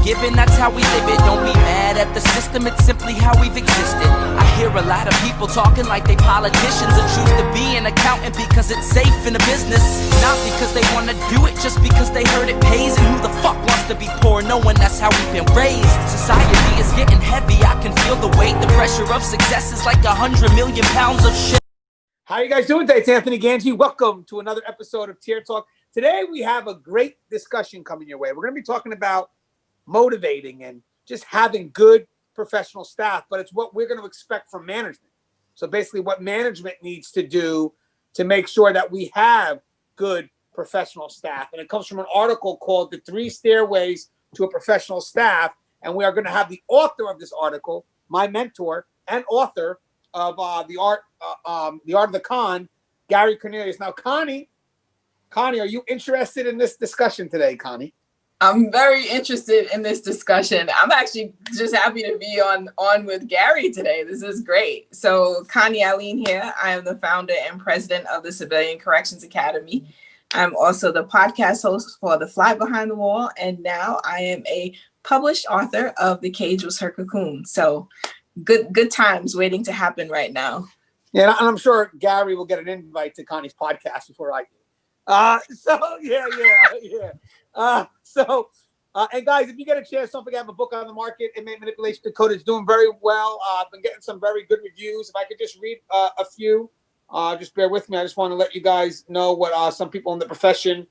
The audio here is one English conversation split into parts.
given, that's how we live it. Don't be mad at the system, it's simply how we've existed. I hear a lot of people talking like they politicians and choose to be an accountant because it's safe in the business. Not because they want to do it, just because they heard it pays. And who the fuck wants to be poor knowing that's how we've been raised? Society is getting heavy, I can feel the weight. The pressure of success is like 100 million pounds of shit. How you guys doing today? It's Anthony Gangi. Welcome to another episode of Tier Talk. Today we have a great discussion coming your way. We're going to be talking about motivating and just having good professional staff, but it's what we're going to expect from management. So basically what management needs to do to make sure that we have good professional staff. And it comes from an article called The 3 Stairways to a Professional Staff. And we are going to have the author of this article, my mentor and author of the Art of the Con, Gary Cornelius. Now, Connie, are you interested in this discussion today, Connie? I'm very interested in this discussion. I'm actually just happy to be on with Gary today. This is great. So, Connie Alleyne here. I am the founder and president of the Civilian Corrections Academy. I'm also the podcast host for The Fly Behind the Wall, and now I am a published author of The Cage Was Her Cocoon. So, good times waiting to happen right now. Yeah, and I'm sure Gary will get an invite to Connie's podcast before I do. And guys, if you get a chance, don't forget I have a book on the market, Inmate Manipulation Decoded. It's doing very well. I've been getting some very good reviews. If I could just read a few, just bear with me. I just want to let you guys know what some people in the profession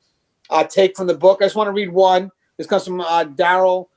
take from the book. I just want to read one. This comes from Daryl.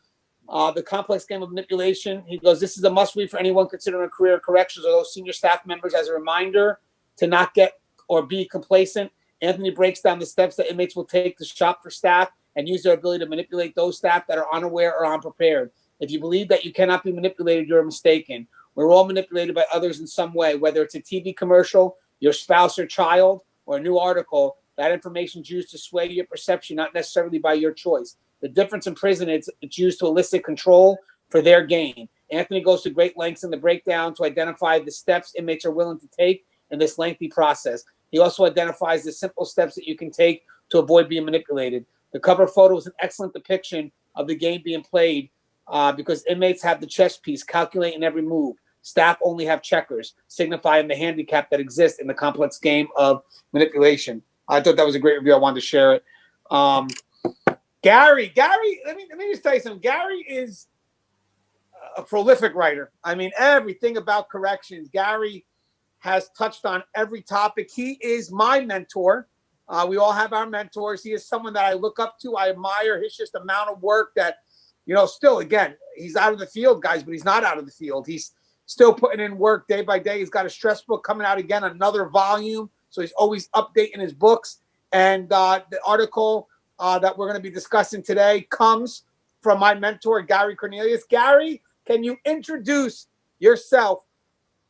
The Complex Game of Manipulation. He goes, this is a must read for anyone considering a career in corrections or those senior staff members as a reminder to not get or be complacent. Anthony breaks down the steps that inmates will take to shop for staff and use their ability to manipulate those staff that are unaware or unprepared. If you believe that you cannot be manipulated, you're mistaken. We're all manipulated by others in some way, whether it's a TV commercial, your spouse or child, or a new article. That information is used to sway your perception, not necessarily by your choice. The difference in prison is it's used to elicit control for their gain. Anthony goes to great lengths in the breakdown to identify the steps inmates are willing to take in this lengthy process. He also identifies the simple steps that you can take to avoid being manipulated. The cover photo is an excellent depiction of the game being played because inmates have the chess piece, calculating every move. Staff only have checkers, signifying the handicap that exists in the complex game of manipulation. I thought that was a great review. I wanted to share it. Gary, let me just tell you something. Gary is a prolific writer. I mean, everything about corrections. Gary has touched on every topic. He is my mentor. We all have our mentors. He is someone that I look up to. I admire his just amount of work that, still, again, he's out of the field, guys, but he's not out of the field. He's still putting in work day by day. He's got a stress book coming out again, another volume. So he's always updating his books. And the article that we're going to be discussing today comes from my mentor, Gary Cornelius. Gary, can you introduce yourself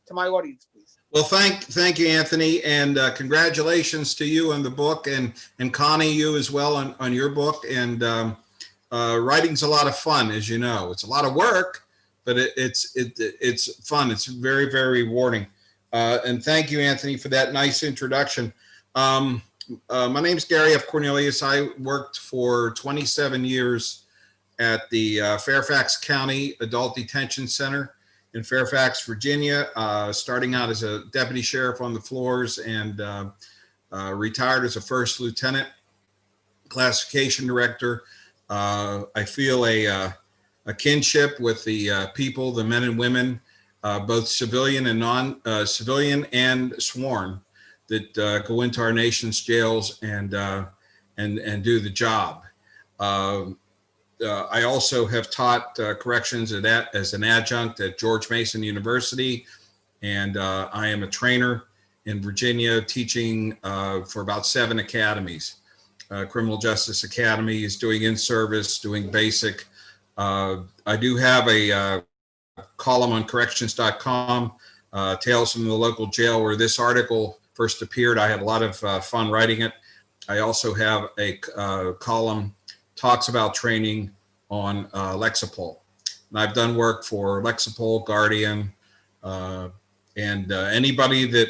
to my audience, please? Well, thank you, Anthony, and congratulations to you on the book, and Connie, you as well on your book. And writing's a lot of fun, as you know. It's a lot of work, but it's fun. It's very, very rewarding. And thank you, Anthony, for that nice introduction. My name's Gary F. Cornelius. I worked for 27 years at the Fairfax County Adult Detention Center in Fairfax, Virginia, starting out as a deputy sheriff on the floors and retired as a first lieutenant, classification director. I feel a kinship with the people, the men and women, both civilian and non-civilian and sworn, that go into our nation's jails and do the job. I also have taught corrections as an adjunct at George Mason University, and I am a trainer in Virginia teaching for about 7 academies. Criminal Justice Academies, doing in-service, doing basic. I do have a column on corrections.com, Tales from the Local Jail, where this article first appeared. I had a lot of fun writing it. I also have a column talks about training on Lexapol. And I've done work for Lexapol, Guardian, and anybody that,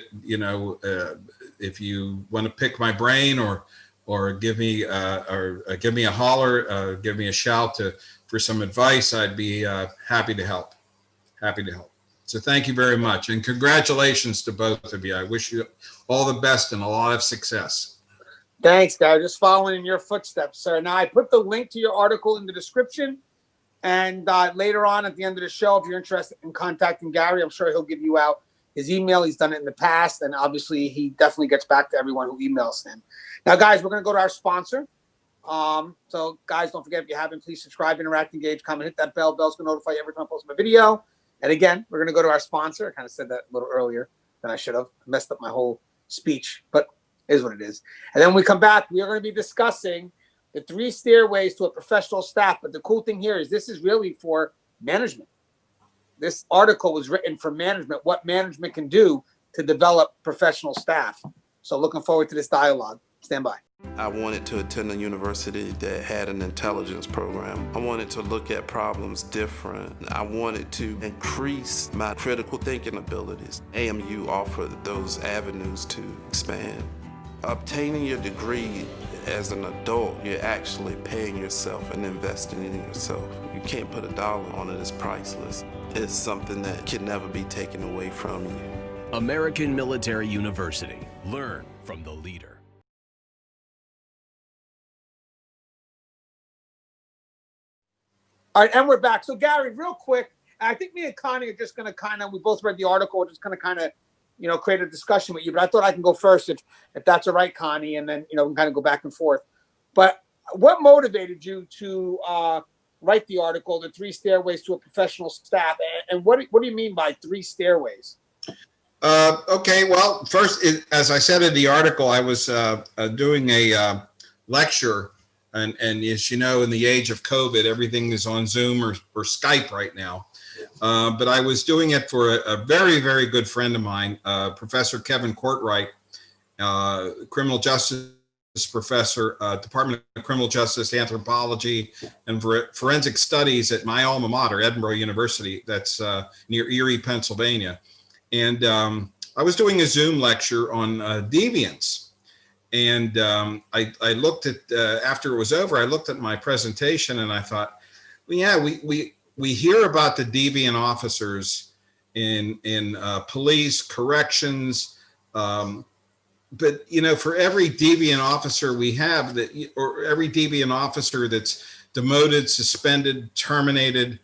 if you want to pick my brain or give me a holler, give me a shout for some advice, I'd be happy to help. Happy to help. So thank you very much. And congratulations to both of you. I wish you all the best and a lot of success. Thanks, guys. Just following in your footsteps, sir. Now, I put the link to your article in the description. And later on at the end of the show, if you're interested in contacting Gary, I'm sure he'll give you out his email. He's done it in the past. And obviously, he definitely gets back to everyone who emails him. Now, guys, we're going to go to our sponsor. So, guys, don't forget, if you haven't, please subscribe, interact, engage, comment, hit that bell. Bell's going to notify you every time I post my video. And again, we're going to go to our sponsor. I kind of said that a little earlier than I should have. I messed up my whole speech, but it is what it is. And then when we come back, we are going to be discussing the 3 stairways to a professional staff. But the cool thing here is this is really for management. This article was written for management, what management can do to develop professional staff. So looking forward to this dialogue. Stand by. I wanted to attend a university that had an intelligence program. I wanted to look at problems different. I wanted to increase my critical thinking abilities. AMU offered those avenues to expand. Obtaining your degree as an adult, you're actually paying yourself and investing in yourself. You can't put a dollar on it, it's priceless. It's something that can never be taken away from you. American Military University. Learn from the leader. All right, and we're back. So, Gary, real quick, I think me and Connie are just going to we both read the article. We're just going to create a discussion with you. But I thought I can go first if that's all right, Connie, and then, we can kind of go back and forth. But what motivated you to write the article, The 3 Stairways to a Professional Staff? And what do you mean by 3 stairways? Okay, well, first, as I said in the article, I was doing a lecture. And as you know, in the age of COVID, everything is on Zoom or Skype right now. But I was doing it for a very, very good friend of mine, Professor Kevin Courtwright, criminal justice professor, Department of Criminal Justice, Anthropology, and Forensic Studies at my alma mater, Edinburgh University. That's near Erie, Pennsylvania. And I was doing a Zoom lecture on deviance. And I looked at, after it was over, I looked at my presentation and I thought, well, yeah, we hear about the deviant officers in police, corrections, but, for every deviant officer we have or every deviant officer that's demoted, suspended, terminated,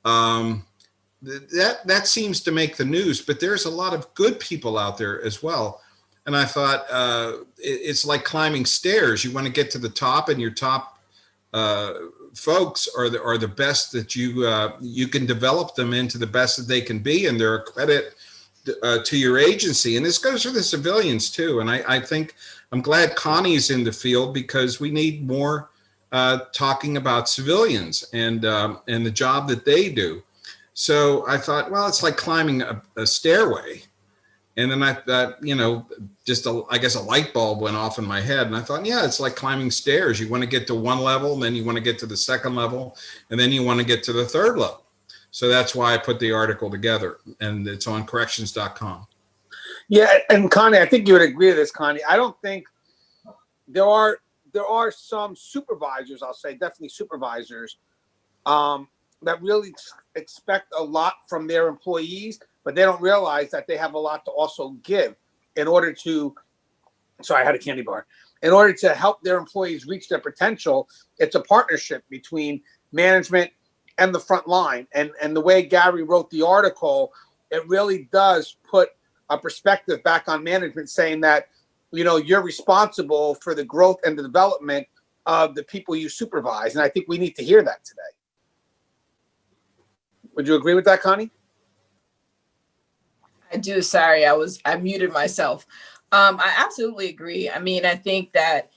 that seems to make the news, but there's a lot of good people out there as well. And I thought, it's like climbing stairs. You want to get to the top, and your top folks are the best that you can develop them into the best that they can be, and they're a credit to your agency. And this goes for the civilians too. And I think I'm glad Connie's in the field, because we need more talking about civilians and the job that they do. So I thought, well, it's like climbing a stairway. And then I thought, I guess a light bulb went off in my head. And I thought, yeah, it's like climbing stairs. You want to get to one level, and then you want to get to the second level, and then you want to get to the third level. So that's why I put the article together, and it's on corrections.com. Yeah, and Connie, I think you would agree to this, Connie. I don't think there are some supervisors, I'll say, definitely supervisors, that really expect a lot from their employees, but they don't realize that they have a lot to also give in order to, sorry, I had a candy bar. In order to help their employees reach their potential, it's a partnership between management and the front line. And the way Gary wrote the article, it really does put a perspective back on management, saying that, you're responsible for the growth and the development of the people you supervise. And I think we need to hear that today. Would you agree with that, Connie? I do. Sorry, I muted myself. I absolutely agree. I mean, I think that,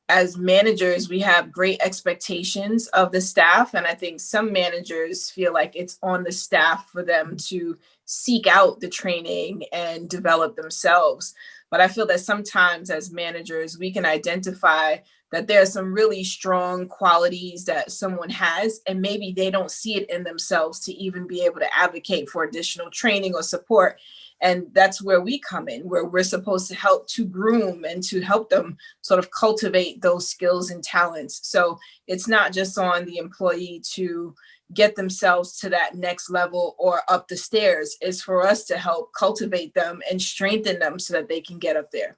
as managers, we have great expectations of the staff. And I think some managers feel like it's on the staff for them to seek out the training and develop themselves. But I feel that sometimes as managers, we can identify that there are some really strong qualities that someone has, and maybe they don't see it in themselves to even be able to advocate for additional training or support. And that's where we come in, where we're supposed to help to groom and to help them sort of cultivate those skills and talents. So it's not just on the employee to get themselves to that next level or up the stairs. It's for us to help cultivate them and strengthen them so that they can get up there.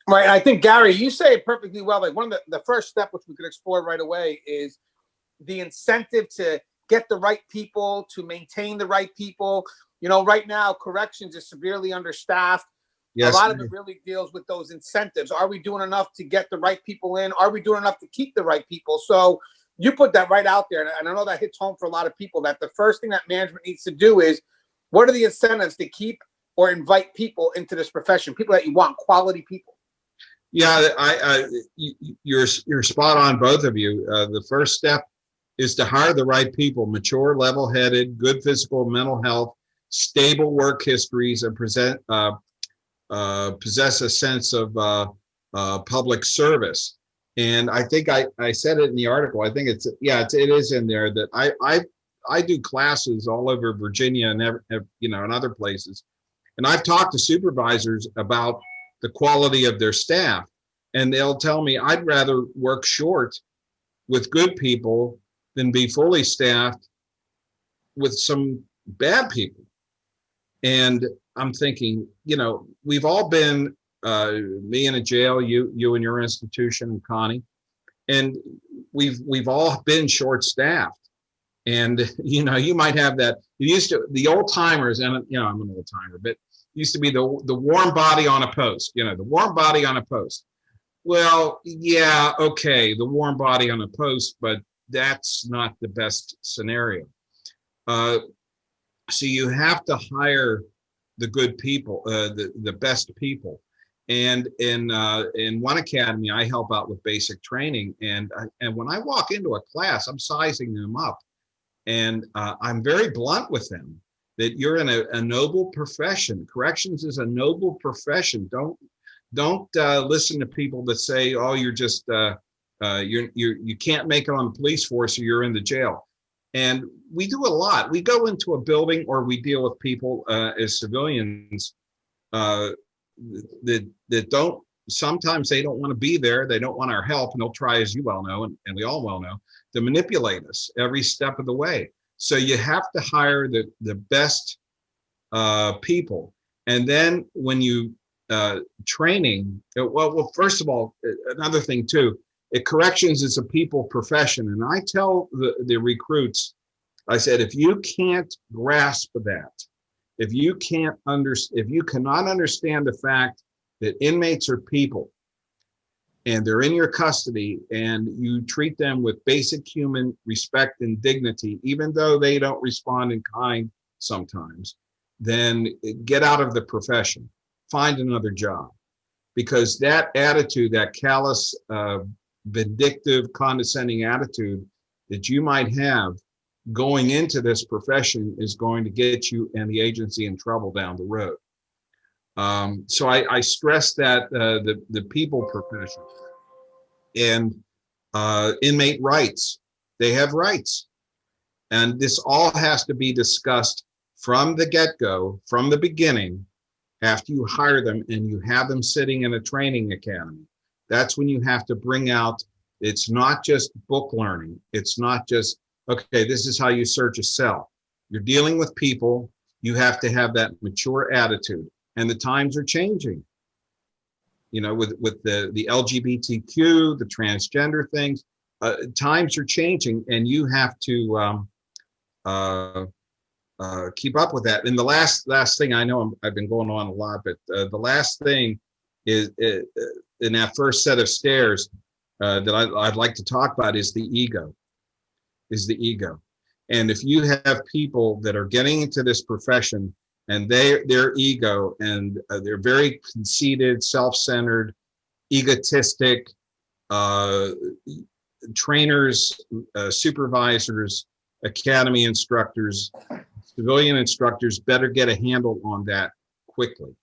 Right. I think, Gary, you say it perfectly well. Like one of the first step, which we could explore right away, is the incentive to get the right people, to maintain the right people. You know, right now, corrections is severely understaffed. Yes. A lot of it really deals with those incentives. Are we doing enough to get the right people in? Are we doing enough to keep the right people? So you put that right out there. And I know that hits home for a lot of people, that the first thing that management needs to do is, what are the incentives to keep or invite people into this profession? People that you want, quality people. Yeah, you're spot on, both of you. The first step is to hire the right people, mature, level-headed, good physical, mental health, stable work histories, and possess a sense of public service. And I think I said it in the article. I think it is in there that I do classes all over Virginia and and other places, and I've talked to supervisors about the quality of their staff, and they'll tell me, I'd rather work short with good people than be fully staffed with some bad people. And I'm thinking, we've all been, me in a jail, you in your institution, Connie, and we've all been short staffed. And you might have that. The old timers, and I'm an old timer, but used to be the warm body on a post, the warm body on a post. Well, yeah, okay, the warm body on a post, but that's not the best scenario. So you have to hire the good people, the best people. And in one academy, I help out with basic training. And when I walk into a class, I'm sizing them up. And I'm very blunt with them that you're in a noble profession. Corrections is a noble profession. Don't listen to people that say, oh, you're just you can't make it on the police force or you're in the jail. And we do a lot. We go into a building or we deal with people as civilians that don't, sometimes they don't want to be there. They don't want our help, and they'll try, as you well know, and we all well know, to manipulate us every step of the way. So you have to hire the best people. And then when you training, well, first of all, another thing too, corrections is a people profession. And I tell the recruits, I said, if you can't grasp that, if you cannot understand the fact that inmates are people and they're in your custody and you treat them with basic human respect and dignity, even though they don't respond in kind sometimes, then get out of the profession, find another job. Because that attitude, that callous, vindictive, condescending attitude that you might have going into this profession is going to get you and the agency in trouble down the road. So I stress that the people profession and inmate rights, they have rights. And this all has to be discussed from the get-go, from the beginning, after you hire them and you have them sitting in a training academy. That's when you have to bring out, it's not just book learning. It's not just, okay, this is how you search a cell. You're dealing with people. You have to have that mature attitude. And the times are changing. With the LGBTQ, the transgender things, times are changing, and you have to keep up with that. And the last thing, I know I've been going on a lot, but the last thing is in that first set of stairs that I'd like to talk about is the ego. And if you have people that are getting into this profession and their ego, and they're very conceited, self-centered, egotistic, trainers, supervisors, academy instructors, civilian instructors better get a handle on that quickly.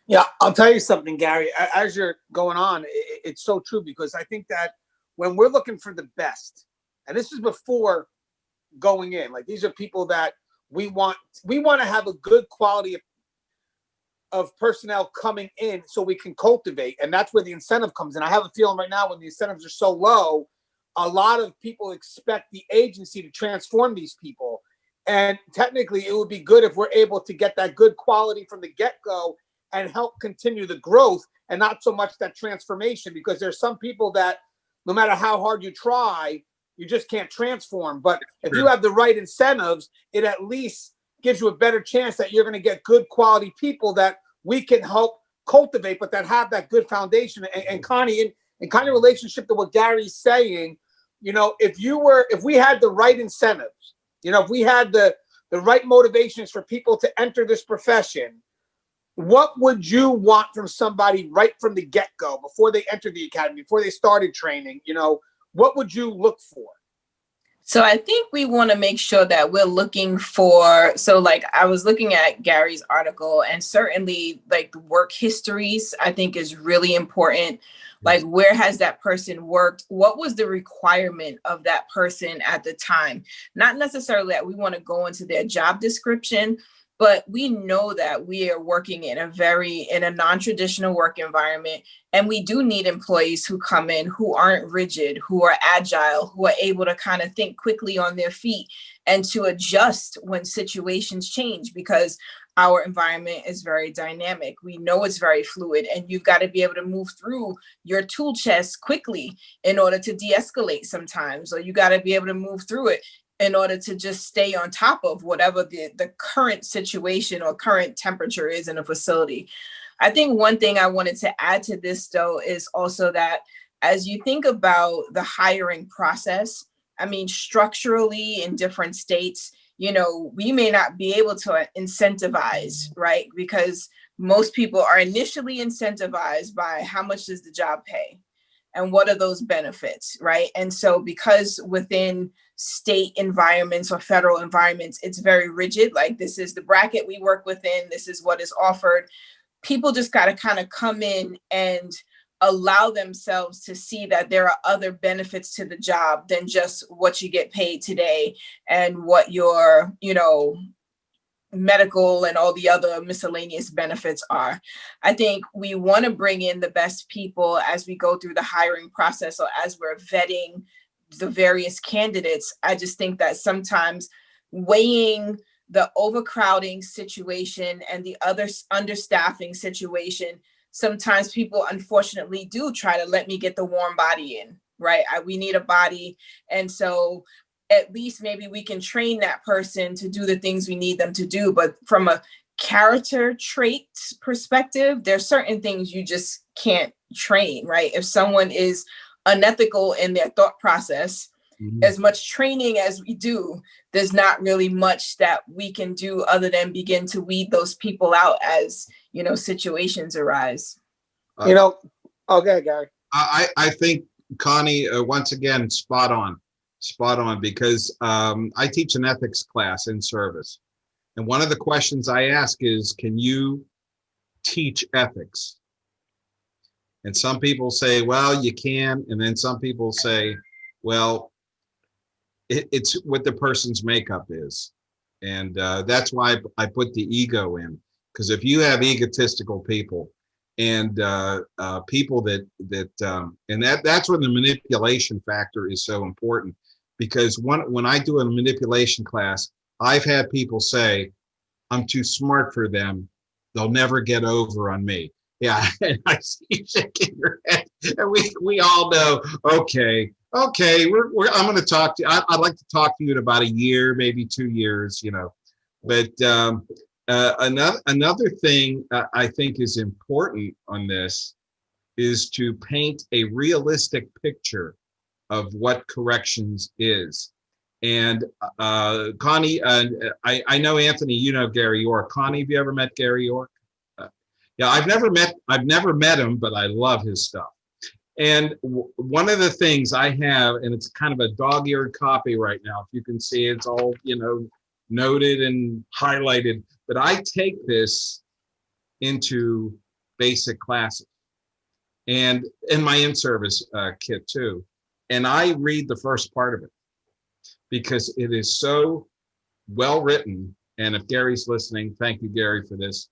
Yeah, I'll tell you something, Gary. As you're going on, it's so true, because I think that when we're looking for the best, and this is before going in, like these are people that we want to have a good quality of personnel coming in so we can cultivate. And that's where the incentive comes in. I have a feeling right now when the incentives are so low, a lot of people expect the agency to transform these people. And technically, it would be good if we're able to get that good quality from the get-go and help continue the growth and not so much that transformation, because there's some people that no matter how hard you try, you just can't transform. But if you have the right incentives, it at least gives you a better chance that you're going to get good quality people that we can help cultivate, but that have that good foundation. And Connie, in kind of relationship to what Gary's saying, you know, if we had the right incentives, you know, if we had the right motivations for people to enter this profession, what would you want from somebody right from the get-go, before they entered the academy, before they started training? You know, what would you look for? So I think we want to make sure that we're looking for, so like I was looking at Gary's article, and certainly like work histories, I think is really important. Like, where has that person worked? What was the requirement of that person at the time? Not necessarily that we want to go into their job description, but we know that we are working in a non-traditional work environment. And we do need employees who come in who aren't rigid, who are agile, who are able to kind of think quickly on their feet and to adjust when situations change, because our environment is very dynamic. We know it's very fluid, and you've got to be able to move through your tool chest quickly in order to de-escalate sometimes, or you got to be able to move through it in order to just stay on top of whatever the current situation or current temperature is in a facility. I think one thing I wanted to add to this, though, is also that as you think about the hiring process, I mean, structurally in different states, you know, we may not be able to incentivize, right? Because most people are initially incentivized by how much does the job pay and what are those benefits, right? And so because within state environments or federal environments, it's very rigid, like this is the bracket we work within, this is what is offered. People just got to kind of come in and allow themselves to see that there are other benefits to the job than just what you get paid today and what your, you know, medical and all the other miscellaneous benefits are. I think we want to bring in the best people as we go through the hiring process or as we're vetting the various candidates. I just think that sometimes weighing the overcrowding situation and the other understaffing situation, sometimes people unfortunately do try to let me get the warm body in, right? We need a body. And so at least maybe we can train that person to do the things we need them to do. But from a character trait perspective, there's certain things you just can't train, right? If someone is unethical in their thought process, as much training as we do, there's not really much that we can do other than begin to weed those people out as, you know, situations arise. You know, okay, Gary. I think Connie, once again, spot on, because I teach an ethics class in service. And one of the questions I ask is, can you teach ethics? And some people say, well, you can. And then some people say, well, it's what the person's makeup is. And that's why I put the ego in, because if you have egotistical people and people and that's when the manipulation factor is so important, because when I do a manipulation class, I've had people say, I'm too smart for them. They'll never get over on me. Yeah, and I see you shaking your head, and we all know, okay, I'm going to talk to you. I'd like to talk to you in about a year, maybe 2 years, you know. But another thing I think is important on this is to paint a realistic picture of what corrections is. And Connie, I know Anthony, you know Gary York. Connie, have you ever met Gary York? Yeah, I've never met him, but I love his stuff. And one of the things I have, and it's kind of a dog-eared copy right now, if you can see, it's all, you know, noted and highlighted, but I take this into basic classes and in my in-service kit too. And I read the first part of it because it is so well written And if Gary's listening, thank you, Gary, for this.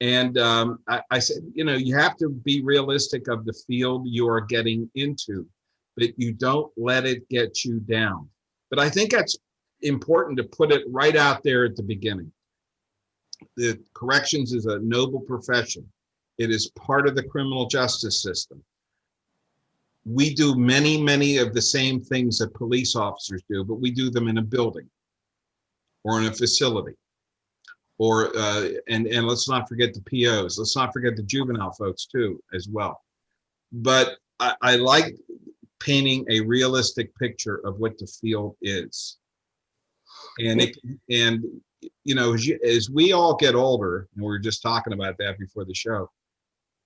And I said, you have to be realistic of the field you are getting into, but you don't let it get you down. But I think that's important to put it right out there at the beginning. The corrections is a noble profession. It is part of the criminal justice system. We do many, many of the same things that police officers do, but we do them in a building or in a facility. Or and let's not forget the POs. Let's not forget the juvenile folks too, as well. But I like painting a realistic picture of what the field is. And as we all get older, and we were just talking about that before the show.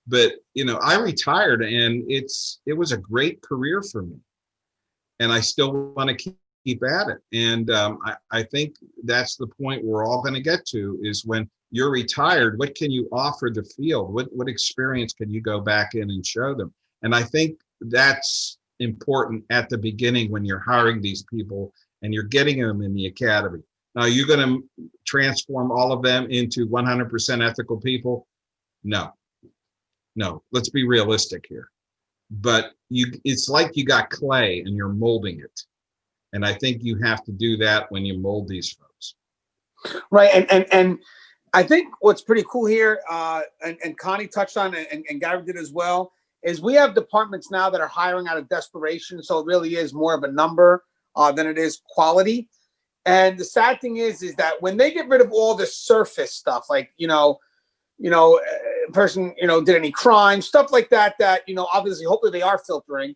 But I retired, and it was a great career for me, and I still want to keep at it. And I think that's the point we're all going to get to, is when you're retired, what can you offer the field? What experience can you go back in and show them? And I think that's important at the beginning when you're hiring these people and you're getting them in the academy. Now, you're going to transform all of them into 100% ethical people? No, let's be realistic here. But it's like you got clay and you're molding it. And I think you have to do that when you mold these folks. Right. And I think what's pretty cool here, and Connie touched on it, and Gary did as well, is we have departments now that are hiring out of desperation. So it really is more of a number than it is quality. And the sad thing is that when they get rid of all the surface stuff, like, person, did any crime, stuff like that, obviously, hopefully they are filtering.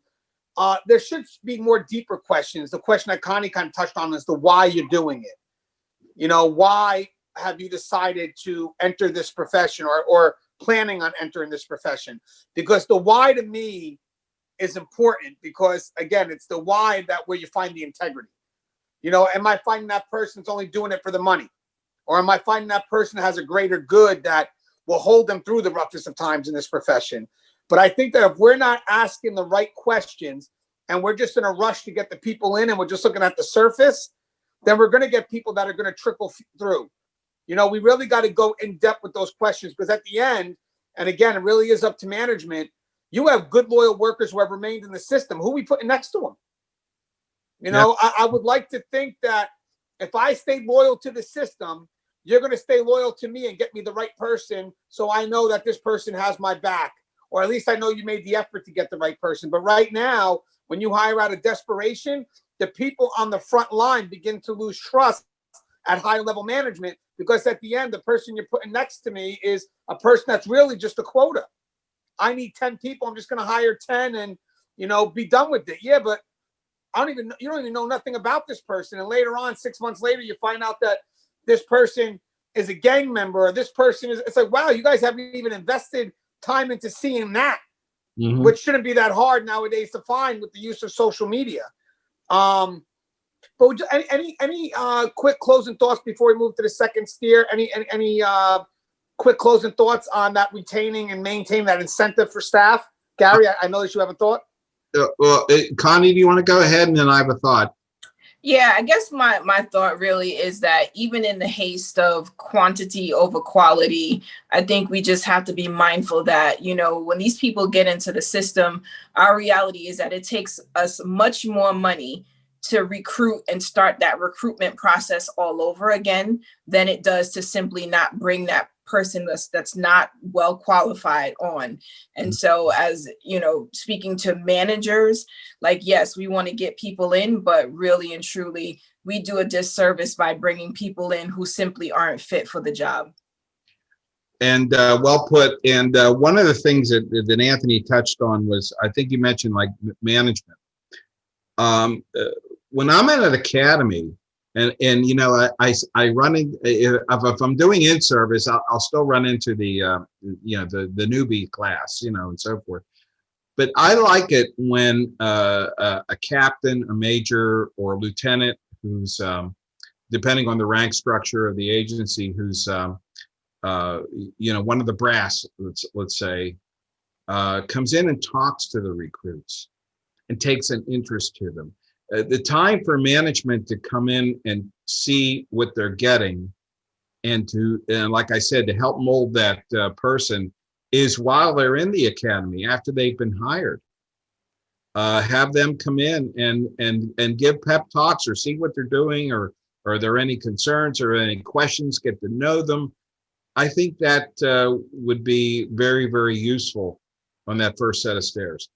There should be more deeper questions. The question that Connie kind of touched on is the why you're doing it. Why have you decided to enter this profession or planning on entering this profession? Because the why to me is important, because again, it's the why where you find the integrity. Am I finding that person's only doing it for the money? Or am I finding that person has a greater good that will hold them through the roughest of times in this profession? But I think that if we're not asking the right questions and we're just in a rush to get the people in and we're just looking at the surface, then we're going to get people that are going to trickle through. We really got to go in depth with those questions, because at the end, and again, it really is up to management. You have good, loyal workers who have remained in the system. Who are we putting next to them? I would like to think that if I stay loyal to the system, you're going to stay loyal to me and get me the right person, so I know that this person has my back, or at least I know you made the effort to get the right person. But right now, when you hire out of desperation, the people on the front line begin to lose trust at higher level management, because at the end, the person you're putting next to me is a person that's really just a quota. I need 10 people. I'm just going to hire 10 and, be done with it. Yeah, but you don't even know nothing about this person. And later on, 6 months later, you find out that this person is a gang member, or this person it's like, wow, you guys haven't even invested time into seeing that, which shouldn't be that hard nowadays to find with the use of social media. But any quick closing thoughts before we move to the second steer? Any quick closing thoughts on that retaining and maintaining that incentive for staff? Gary, I know that you have a thought. Connie, do you want to go ahead, and then I have a thought? Yeah, I guess my thought really is that even in the haste of quantity over quality, I think we just have to be mindful that, when these people get into the system, our reality is that it takes us much more money to recruit and start that recruitment process all over again than it does to simply not bring that person that's not well qualified on. And so, as speaking to managers, like, yes, we want to get people in, but really and truly, we do a disservice by bringing people in who simply aren't fit for the job. And well put. And one of the things that Anthony touched on was, I think you mentioned like management. When I'm at an academy, and I run in, if I'm doing in-service, I'll still run into the newbie class, and so forth. But I like it when a captain, a major, or a lieutenant who's, depending on the rank structure of the agency, who's, one of the brass, let's say, comes in and talks to the recruits and takes an interest to them. The time for management to come in and see what they're getting and like I said, to help mold that person is while they're in the academy, after they've been hired. Have them come in and give pep talks or see what they're doing, or are there any concerns or any questions, get to know them. I think that would be very, very useful on that first set of stairs.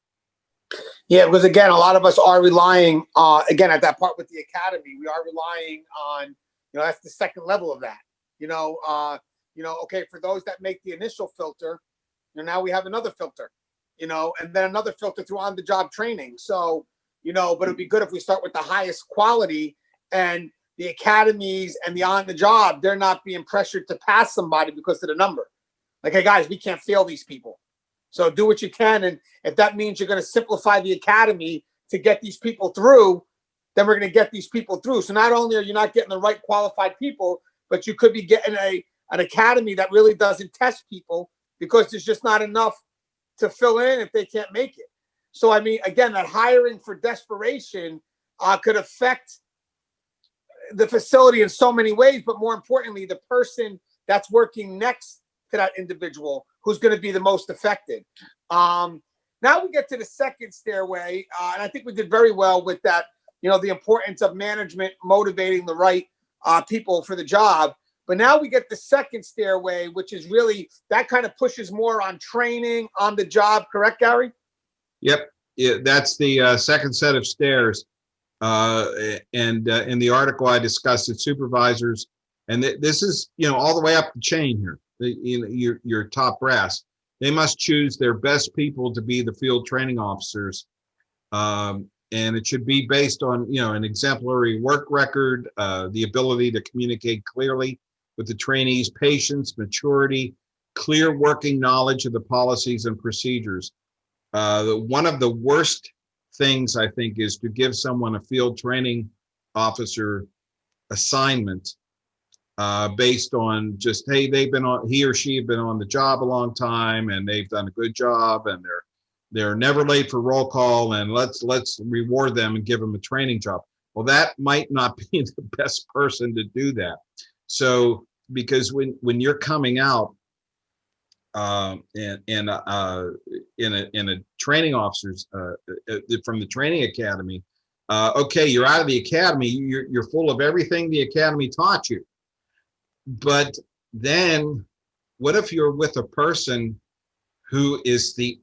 Yeah, because again, a lot of us are relying, again, at that part with the academy, we are relying on, that's the second level of that. Okay, for those that make the initial filter, now we have another filter, and then another filter through on-the-job training. So, but it'd be good if we start with the highest quality, and the academies and the on-the-job, they're not being pressured to pass somebody because of the number. Like, hey, guys, we can't fail these people. So do what you can. And if that means you're going to simplify the academy to get these people through, then we're going to get these people through. So not only are you not getting the right qualified people, but you could be getting an academy that really doesn't test people because there's just not enough to fill in if they can't make it. So, I mean, again, that hiring for desperation could affect the facility in so many ways, but more importantly, the person that's working next to that individual who's going to be the most affected. Now we get to the second stairway, and I think we did very well with that, the importance of management motivating the right people for the job. But now we get the second stairway, which is really, that kind of pushes more on training on the job. Correct, Gary? Yep. Yeah, that's the second set of stairs. And in the article, I discussed it, supervisors, and this is, all the way up the chain here, your top brass. They must choose their best people to be the field training officers. And it should be based on, an exemplary work record, the ability to communicate clearly with the trainees, patience, maturity, clear working knowledge of the policies and procedures. One of the worst things, I think, is to give someone a field training officer assignment based on just, hey, he or she have been on the job a long time and they've done a good job and they're never late for roll call, and let's reward them and give them a training job. Well, that might not be the best person to do that. So, because when you're coming out in a training officers from the training academy, okay, you're out of the academy, you're full of everything the academy taught you. But then what if you're with a person who is the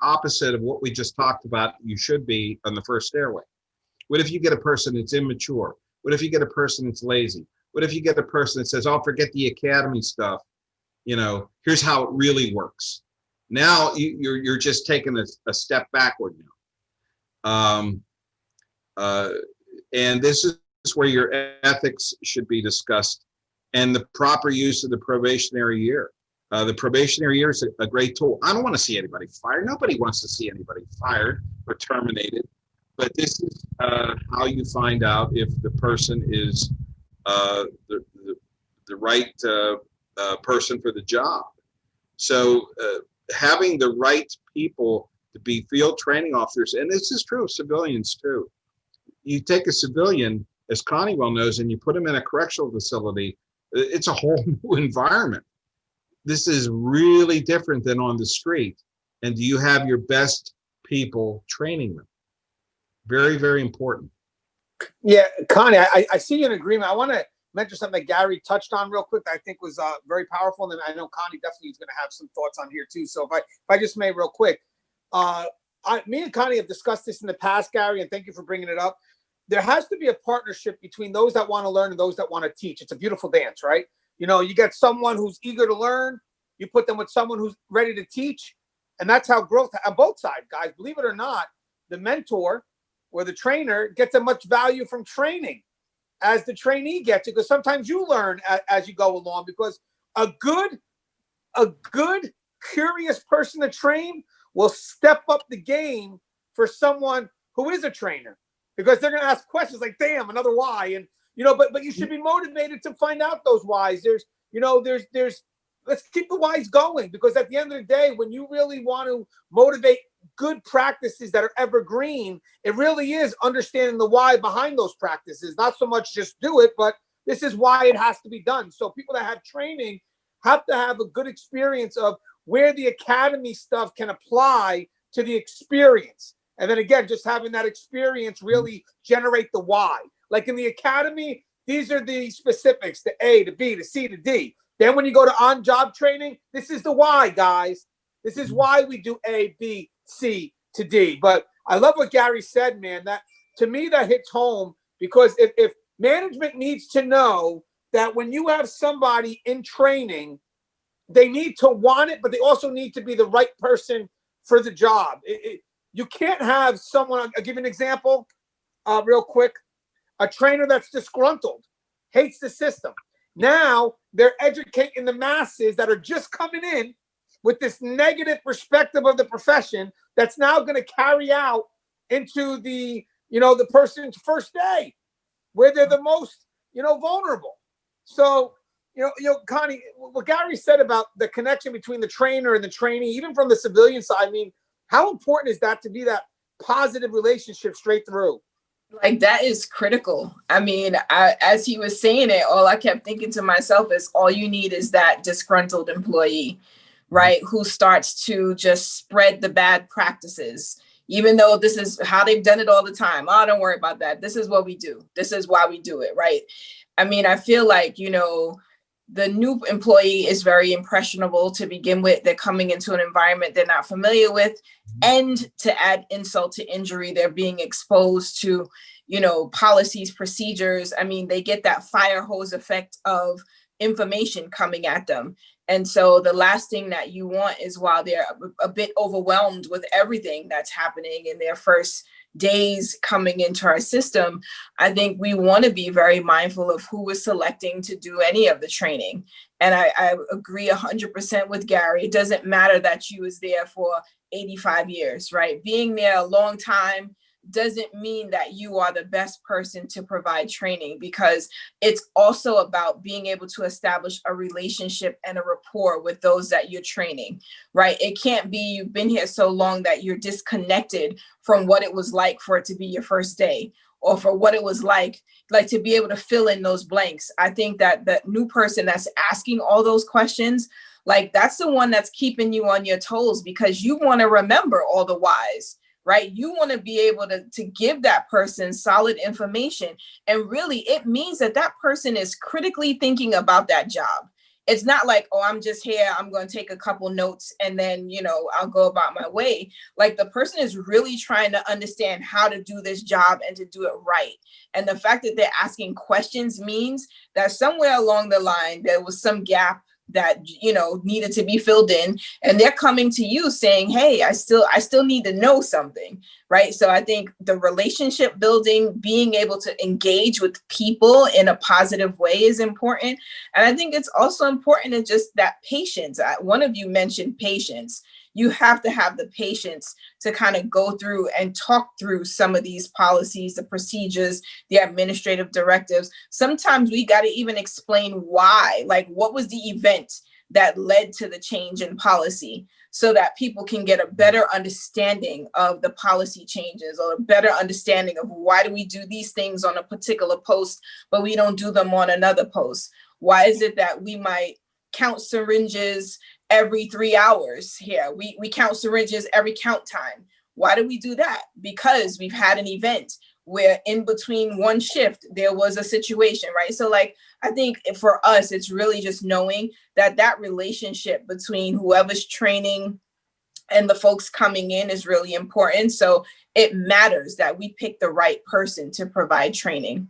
opposite of what we just talked about you should be on the first stairway? What if you get a person that's immature? What if you get a person that's lazy? What if you get a person that says, oh, forget the academy stuff, here's how it really works? Now you're just taking a step backward now. And this is where your ethics should be discussed, and the proper use of the probationary year. The probationary year is a great tool. I don't want to see anybody fired. Nobody wants to see anybody fired or terminated. But this is how you find out if the person is the right person for the job. So having the right people to be field training officers, and this is true of civilians too. You take a civilian, as Connie well knows, and you put him in a correctional facility, it's a whole new environment. This is really different than on the street. And do you have your best people training them? Very, very important. Yeah, Connie, I see you in agreement. I want to mention something that Gary touched on real quick that I think was very powerful. And I know Connie definitely is going to have some thoughts on here too. So if I just may real quick, me and Connie have discussed this in the past, Gary, and thank you for bringing it up. There has to be a partnership between those that want to learn and those that want to teach. It's a beautiful dance, right? You get someone who's eager to learn, you put them with someone who's ready to teach, and that's how growth on both sides, guys. Believe it or not, the mentor or the trainer gets as much value from training as the trainee gets it, because sometimes you learn as you go along, because a good curious person to train will step up the game for someone who is a trainer, because they're going to ask questions like, damn, another why. And, but you should be motivated to find out those whys. There's let's keep the whys going, because at the end of the day, when you really want to motivate good practices that are evergreen, it really is understanding the why behind those practices. Not so much just do it, but This is why it has to be done. So people that have training have to have a good experience of where the academy stuff can apply to the experience. And then again, just having that experience really generate the why. Like in the academy, these are the specifics, the A, the B, the C, the D. Then when you go to on-job training, this is the why, guys. This is why we do A, B, C to D. But I love what Gary said, man. That to me, that hits home, because if management needs to know that when you have somebody in training, they need to want it, but they also need to be the right person for the job. You can't have someone, I'll give you an example real quick. A trainer that's disgruntled, hates the system. Now they're educating the masses that are just coming in with this negative perspective of the profession that's now going to carry out into the person's first day, where they're the most, vulnerable. So, Connie, what Gary said about the connection between the trainer and the trainee, even from the civilian side, I mean, how important is that to be that positive relationship straight through? Like, that is critical. I mean, as he was saying it, all I kept thinking to myself is all you need is that disgruntled employee, right? Who starts to just spread the bad practices, even though this is how they've done it all the time. Oh, don't worry about that. This is what we do. This is why we do it, right? I mean, I feel like, the new employee is very impressionable to begin with. They're coming into an environment they're not familiar with. And to add insult to injury, they're being exposed to, policies, procedures. I mean, they get that fire hose effect of information coming at them. And so the last thing that you want is, while they're a bit overwhelmed with everything that's happening in their first days coming into our system, I think we want to be very mindful of who is selecting to do any of the training. And I agree 100% with Gary. It doesn't matter that you was there for 85 years, right? Being there a long time doesn't mean that you are the best person to provide training, because it's also about being able to establish a relationship and a rapport with those that you're training, right? It can't be you've been here so long that you're disconnected from what it was like for it to be your first day, or for what it was like to be able to fill in those blanks. I think that the new person that's asking all those questions, like, that's the one that's keeping you on your toes, because you want to remember all the whys, right? You want to be able to give that person solid information. And really, it means that that person is critically thinking about that job. It's not like, oh, I'm just here, I'm going to take a couple notes and then, I'll go about my way. Like, the person is really trying to understand how to do this job and to do it right. And the fact that they're asking questions means that somewhere along the line, there was some gap that needed to be filled in, and they're coming to you saying, hey, I still need to know something, right? So I think the relationship building, being able to engage with people in a positive way is important. And I think it's also important in just that patience. One of you mentioned patience. You have to have the patience to kind of go through and talk through some of these policies, the procedures, the administrative directives. Sometimes we got to even explain why, like, what was the event that led to the change in policy, so that people can get a better understanding of the policy changes, or a better understanding of why do we do these things on a particular post, but we don't do them on another post? Why is it that we might count syringes every 3 hours here? We count syringes every count time. Why do we do that? Because we've had an event where in between one shift, there was a situation, right? So like, I think for us, it's really just knowing that relationship between whoever's training and the folks coming in is really important. So it matters that we pick the right person to provide training.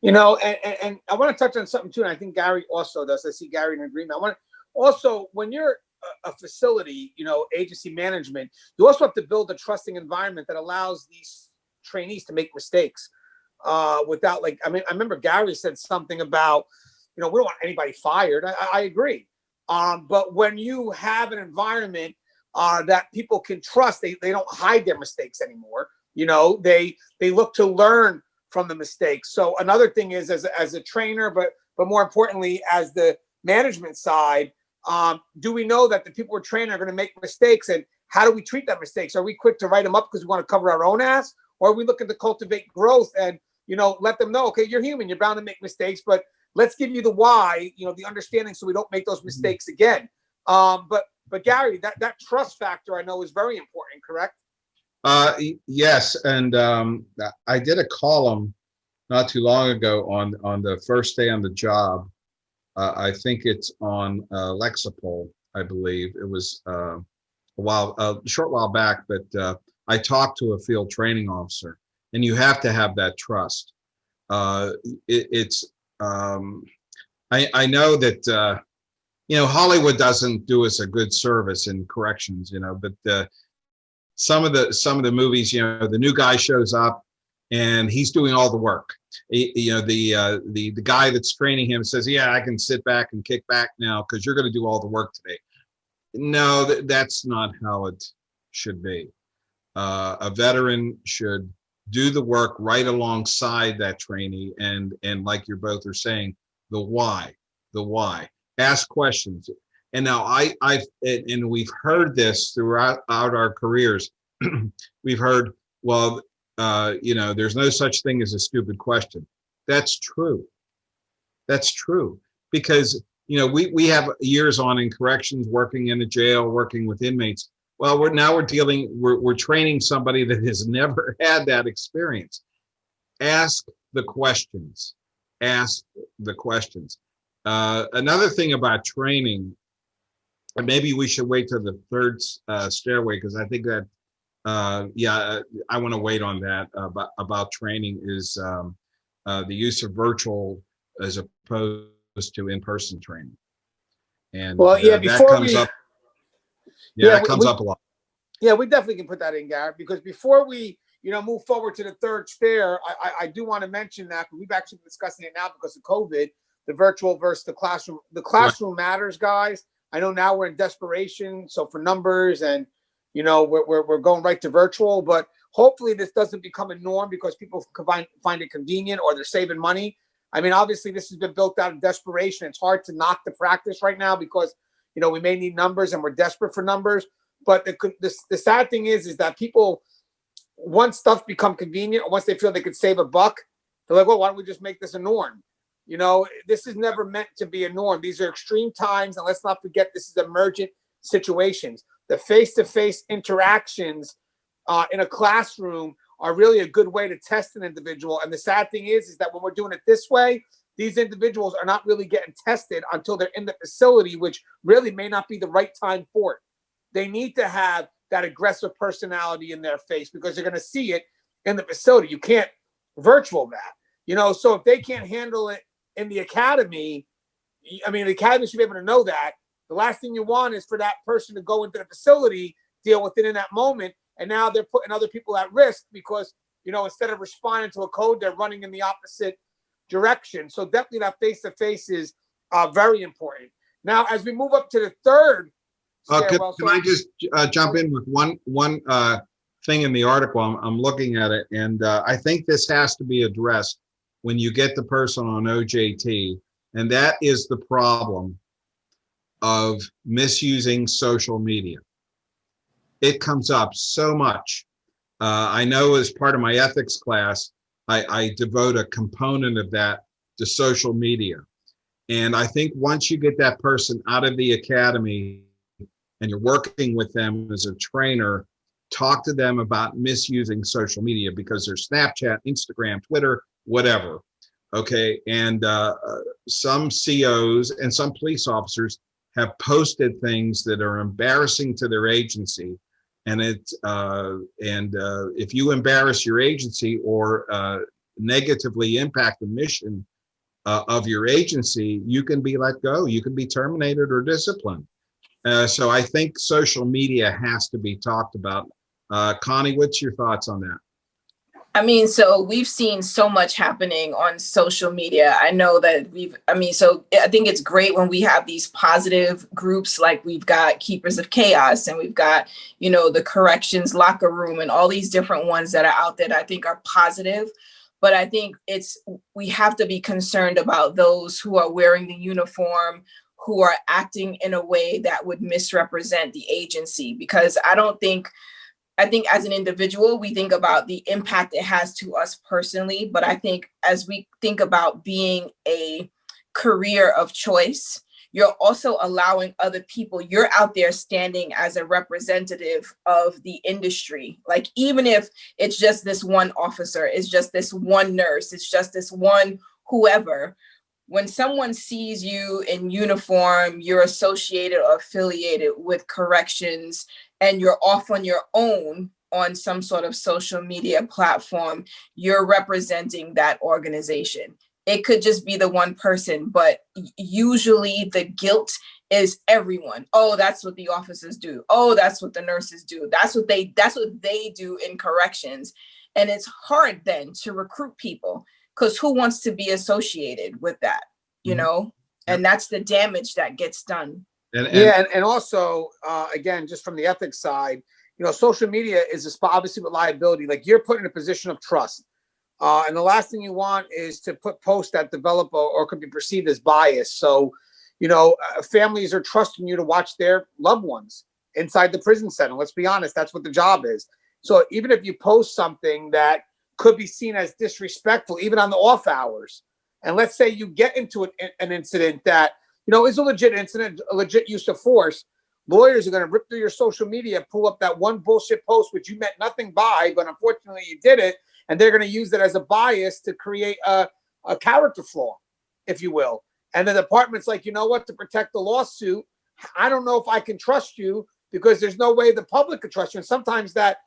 And I want to touch on something too, and I think Gary also does. I see Gary in agreement. I want to also, when you're a facility, agency management, you also have to build a trusting environment that allows these trainees to make mistakes without, like, I remember Gary said something about, we don't want anybody fired. I agree. But when you have an environment that people can trust, they don't hide their mistakes anymore. They look to learn from the mistakes. So another thing is, as a trainer, but more importantly, as the management side, do we know that the people we're training are going to make mistakes, and how do we treat that mistakes? Are we quick to write them up because we want to cover our own ass, or are we looking to cultivate growth and let them know, okay, you're human, you're bound to make mistakes, but let's give you the why, the understanding, so we don't make those mistakes again. But Gary, that trust factor I know is very important, correct? Yes, and I did a column not too long ago on the first day on the job. I think it's on Lexapol, I believe. It was a short while back, but I talked to a field training officer, and you have to have that trust. I know that Hollywood doesn't do us a good service in corrections, but some of the movies, the new guy shows up and he's doing all the work. The guy that's training him says, yeah, I can sit back and kick back now because you're going to do all the work today. No, that's not how it should be. A veteran should do the work right alongside that trainee, and like you both are saying, the why. Ask questions. And now and we've heard this throughout our careers. We've heard, well, there's no such thing as a stupid question. That's true. Because, we have years on in corrections, working in a jail, working with inmates. Well, we're training somebody that has never had that experience. Ask the questions. Another thing about training, and maybe we should wait till the third stairway, because I think that, I want to wait on that about training, is the use of virtual as opposed to in-person training. And that comes up a lot. Yeah, we definitely can put that in, Garrett, because before we, move forward to the third stair, I do want to mention that we've actually been discussing it now because of COVID, the virtual versus the classroom. The classroom matters, guys. I know now we're in desperation, so for numbers, and we're going right to virtual, but hopefully this doesn't become a norm because people find it convenient, or they're saving money. I mean, obviously this has been built out of desperation. It's hard to knock the practice right now because we may need numbers and we're desperate for numbers. But the sad thing is that people, once stuff become convenient, or once they feel they could save a buck, they're like, well, why don't we just make this a norm? This is never meant to be a norm. These are extreme times, and let's not forget this is emergent situations. The face-to-face interactions in a classroom are really a good way to test an individual. And the sad thing is that when we're doing it this way, these individuals are not really getting tested until they're in the facility, which really may not be the right time for it. They need to have that aggressive personality in their face because they're going to see it in the facility. You can't virtual that, so if they can't handle it in the academy, the academy should be able to know that. The last thing you want is for that person to go into the facility, deal with it in that moment, and now they're putting other people at risk because, instead of responding to a code, they're running in the opposite direction. So definitely that face-to-face is very important. Now, as we move up to the third stairwell, can I just jump in with one thing in the article? I'm looking at it, and I think this has to be addressed when you get the person on OJT, and that is the problem of misusing social media. It comes up so much. I know as part of my ethics class, I devote a component of that to social media. And I think once you get that person out of the academy and you're working with them as a trainer, talk to them about misusing social media, because there's Snapchat, Instagram, Twitter, whatever. Okay. And some COs and some police officers have posted things that are embarrassing to their agency. And if you embarrass your agency or negatively impact the mission of your agency, you can be let go. You can be terminated or disciplined. So I think social media has to be talked about. Connie, what's your thoughts on that? So we've seen so much happening on social media. I know that so I think it's great when we have these positive groups, like we've got Keepers of Chaos, and we've got, the Corrections Locker Room, and all these different ones that are out there that I think are positive. But I think we have to be concerned about those who are wearing the uniform, who are acting in a way that would misrepresent the agency, because I think as an individual, we think about the impact it has to us personally. But I think as we think about being a career of choice, you're also allowing other people, you're out there standing as a representative of the industry. Like, even if it's just this one officer, it's just this one nurse, it's just this one whoever, when someone sees you in uniform, you're associated or affiliated with corrections, and you're off on your own on some sort of social media platform, you're representing that organization. It could just be the one person, but usually the guilt is everyone. Oh, that's what the officers do. Oh, that's what the nurses do. That's what they do in corrections. And it's hard then to recruit people, because who wants to be associated with that, you know? And that's the damage that gets done. And also, again, just from the ethics side, you know, social media is obviously with liability. Like, you're put in a position of trust. And the last thing you want is to put posts that develop or could be perceived as bias. So, you know, families are trusting you to watch their loved ones inside the prison center. Let's be honest, that's what the job is. So even if you post something that could be seen as disrespectful, even on the off hours, and let's say you get into an incident that, you know, is a legit incident, a legit use of force, lawyers are going to rip through your social media, pull up that one bullshit post which you meant nothing by, but unfortunately you did it, and they're going to use that as a bias to create a character flaw, if you will. And the department's like, you know what, to protect the lawsuit, I don't know if I can trust you, because there's no way the public could trust you. And sometimes that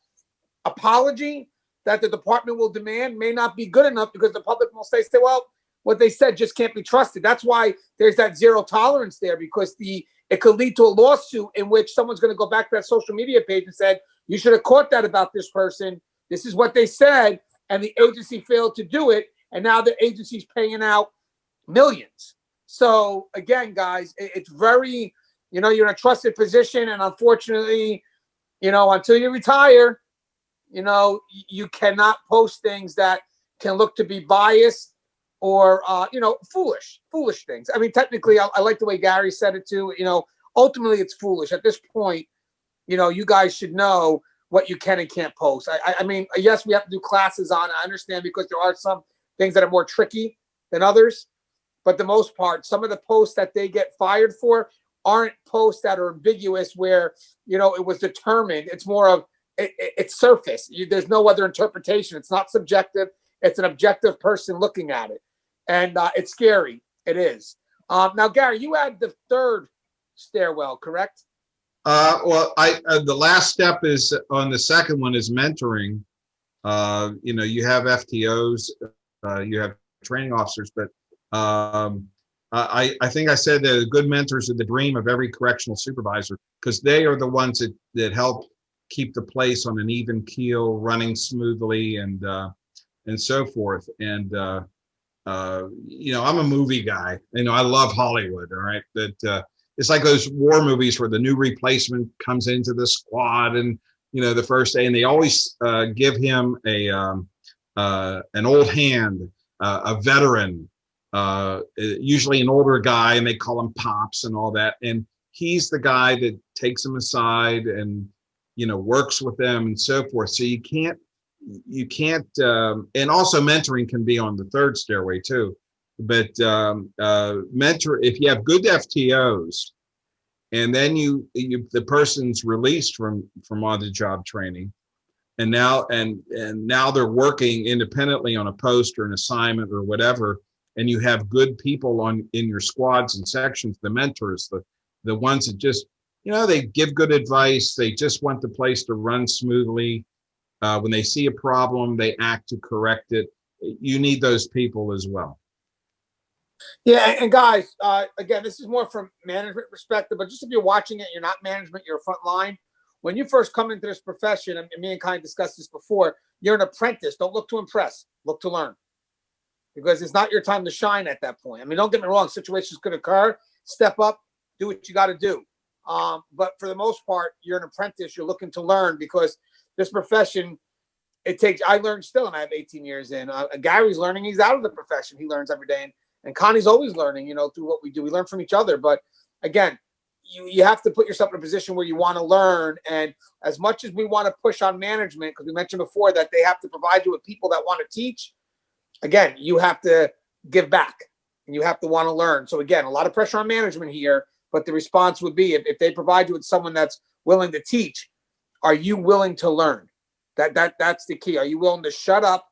apology that the department will demand may not be good enough, because the public will say, well, what they said just can't be trusted. That's why there's that zero tolerance there, because it could lead to a lawsuit in which someone's going to go back to that social media page and said, you should have caught that about this person. This is what they said. And the agency failed to do it. And now the agency's paying out millions. So again, guys, it's very, you know, you're in a trusted position. And unfortunately, you know, until you retire, you know, you cannot post things that can look to be biased or, you know, foolish things. I mean, technically, I like the way Gary said it too. You know, ultimately, it's foolish. At this point, you know, you guys should know what you can and can't post. I mean, yes, we have to do classes on it. I understand, because there are some things that are more tricky than others. But the most part, some of the posts that they get fired for aren't posts that are ambiguous where, you know, it was determined. It's more of, it's surface. There's no other interpretation. It's not subjective. It's an objective person looking at it. And it's scary. It is. Now, Gary, you had the third stairwell, correct? Well, the last step is on the second one is mentoring. You know, you have FTOs, you have training officers, but I think I said that good mentors are the dream of every correctional supervisor, because they are the ones that help keep the place on an even keel, running smoothly, and so forth. And you know, I'm a movie guy. You know, I love Hollywood. All right, that it's like those war movies where the new replacement comes into the squad, and you know, the first day, and they always give him an old hand, a veteran, usually an older guy, and they call him Pops and all that. And he's the guy that takes them aside and, you know, works with them and so forth. So you can't, and also mentoring can be on the third stairway too. But mentor, if you have good FTOs, and then the person's released from on the job training, and now they're working independently on a post or an assignment or whatever, and you have good people in your squads and sections, the mentors, the ones that just, you know, they give good advice, they just want the place to run smoothly. When they see a problem, they act to correct it. You need those people as well. Yeah, and guys, again, this is more from management perspective, but just if you're watching it, you're not management, you're front line. When you first come into this profession, and me and Connie discussed this before, you're an apprentice. Don't look to impress, look to learn. Because it's not your time to shine at that point. I mean, don't get me wrong, situations could occur. Step up, do what you got to do. But for the most part, you're an apprentice. You're looking to learn, because this profession, I learned still, and I have 18 years in. Gary's learning. He's out of the profession. He learns every day. And Connie's always learning, you know, through what we do. We learn from each other. But again, you have to put yourself in a position where you want to learn. And as much as we want to push on management, because we mentioned before that they have to provide you with people that want to teach, again, you have to give back. and you have to want to learn. So again, a lot of pressure on management here, but the response would be if they provide you with someone that's willing to teach, are you willing to learn? That's the key. Are you willing to shut up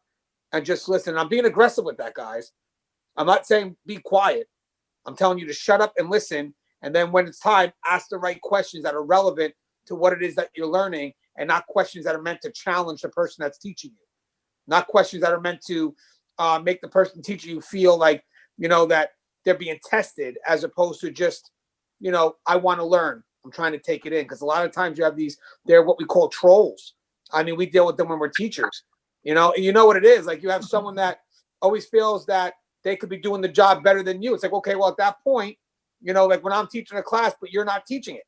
and just listen? And I'm being aggressive with that, guys. I'm not saying be quiet. I'm telling you to shut up and listen. And then when it's time, ask the right questions that are relevant to what it is that you're learning, and not questions that are meant to challenge the person that's teaching you. Not questions that are meant to make the person teaching you feel like, that they're being tested, as opposed to just, I want to learn. I'm trying to take it in. Because a lot of times you have they're what we call trolls. I mean, we deal with them when we're teachers, you know what it is. Like, you have someone that always feels that they could be doing the job better than you. It's like, okay, well, at that point, like when I'm teaching a class, but you're not teaching it,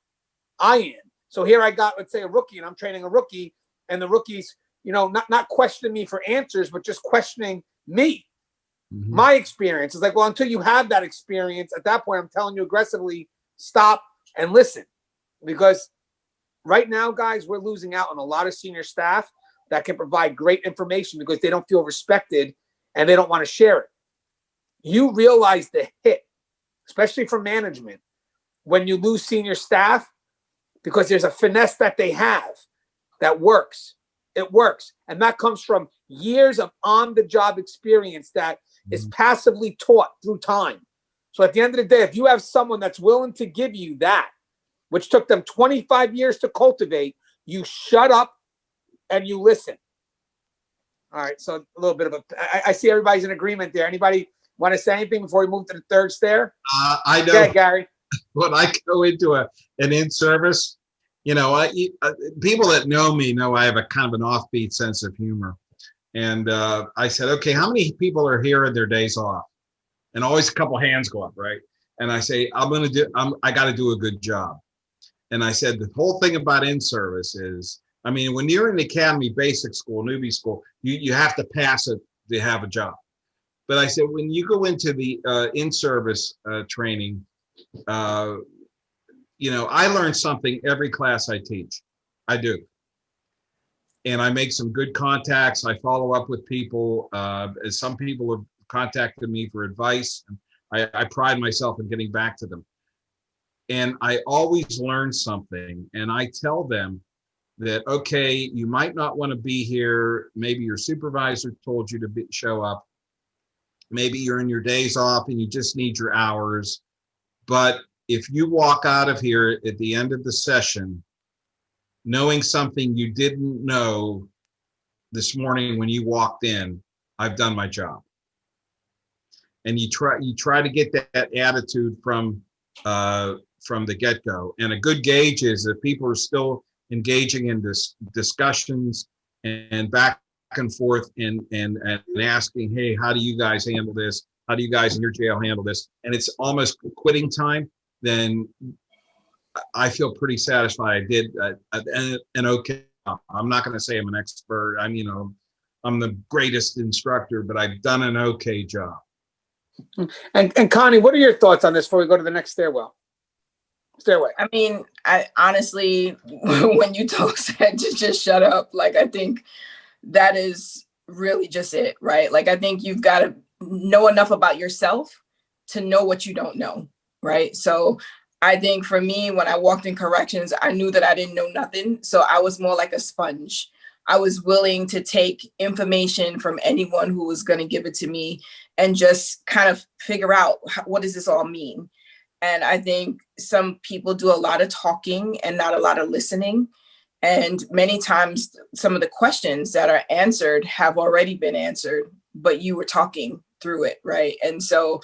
I am. So here I got, let's say, a rookie, and I'm training a rookie, and the rookie's, not questioning me for answers, but just questioning me, my experience. It's like, well, until you have that experience, at that point, I'm telling you aggressively, stop and listen. Because right now, guys, we're losing out on a lot of senior staff that can provide great information because they don't feel respected and they don't want to share it. You realize the hit, especially from management, when you lose senior staff, because there's a finesse that they have that works. It works. And that comes from years of on-the-job experience that is passively taught through time. So at the end of the day, if you have someone that's willing to give you that, which took them 25 years to cultivate, you shut up and you listen. All right, so a little bit of I see everybody's in agreement there. Anybody want to say anything before we move to the third stair? I know. Yeah, Gary. When I go into an in-service, people that know me know I have a kind of an offbeat sense of humor. And I said, okay, how many people are here on their days off? And always a couple hands go up, right? And I say, I got to do a good job. And I said, the whole thing about in-service is, I mean, when you're in the academy, basic school, newbie school, you have to pass it to have a job. But I said, when you go into the in-service training, I learn something every class I teach. I do. And I make some good contacts. I follow up with people. Some people have contacted me for advice. I pride myself in getting back to them. And I always learn something. And I tell them that, okay, you might not want to be here. Maybe your supervisor told you to show up. Maybe you're in your days off and you just need your hours. But if you walk out of here at the end of the session knowing something you didn't know this morning when you walked in, I've done my job. And you try to get that attitude from the get-go. And a good gauge is if people are still engaging in discussions and back and forth and asking, hey, how do you guys handle this? How do you guys in your jail handle this? And it's almost quitting time, then I feel pretty satisfied. I did an okay job. I'm not going to say I'm an expert. I'm the greatest instructor, but I've done an okay job. And Connie, what are your thoughts on this before we go to the next stairway? I mean, I honestly, when you said to just shut up, like, I think that is really just it, right? Like, I think you've got to know enough about yourself to know what you don't know, right? So I think for me, when I walked in corrections, I knew that I didn't know nothing. So I was more like a sponge. I was willing to take information from anyone who was going to give it to me and just kind of figure out, what does this all mean? And I think some people do a lot of talking and not a lot of listening. And many times some of the questions that are answered have already been answered, but you were talking through it, right? And so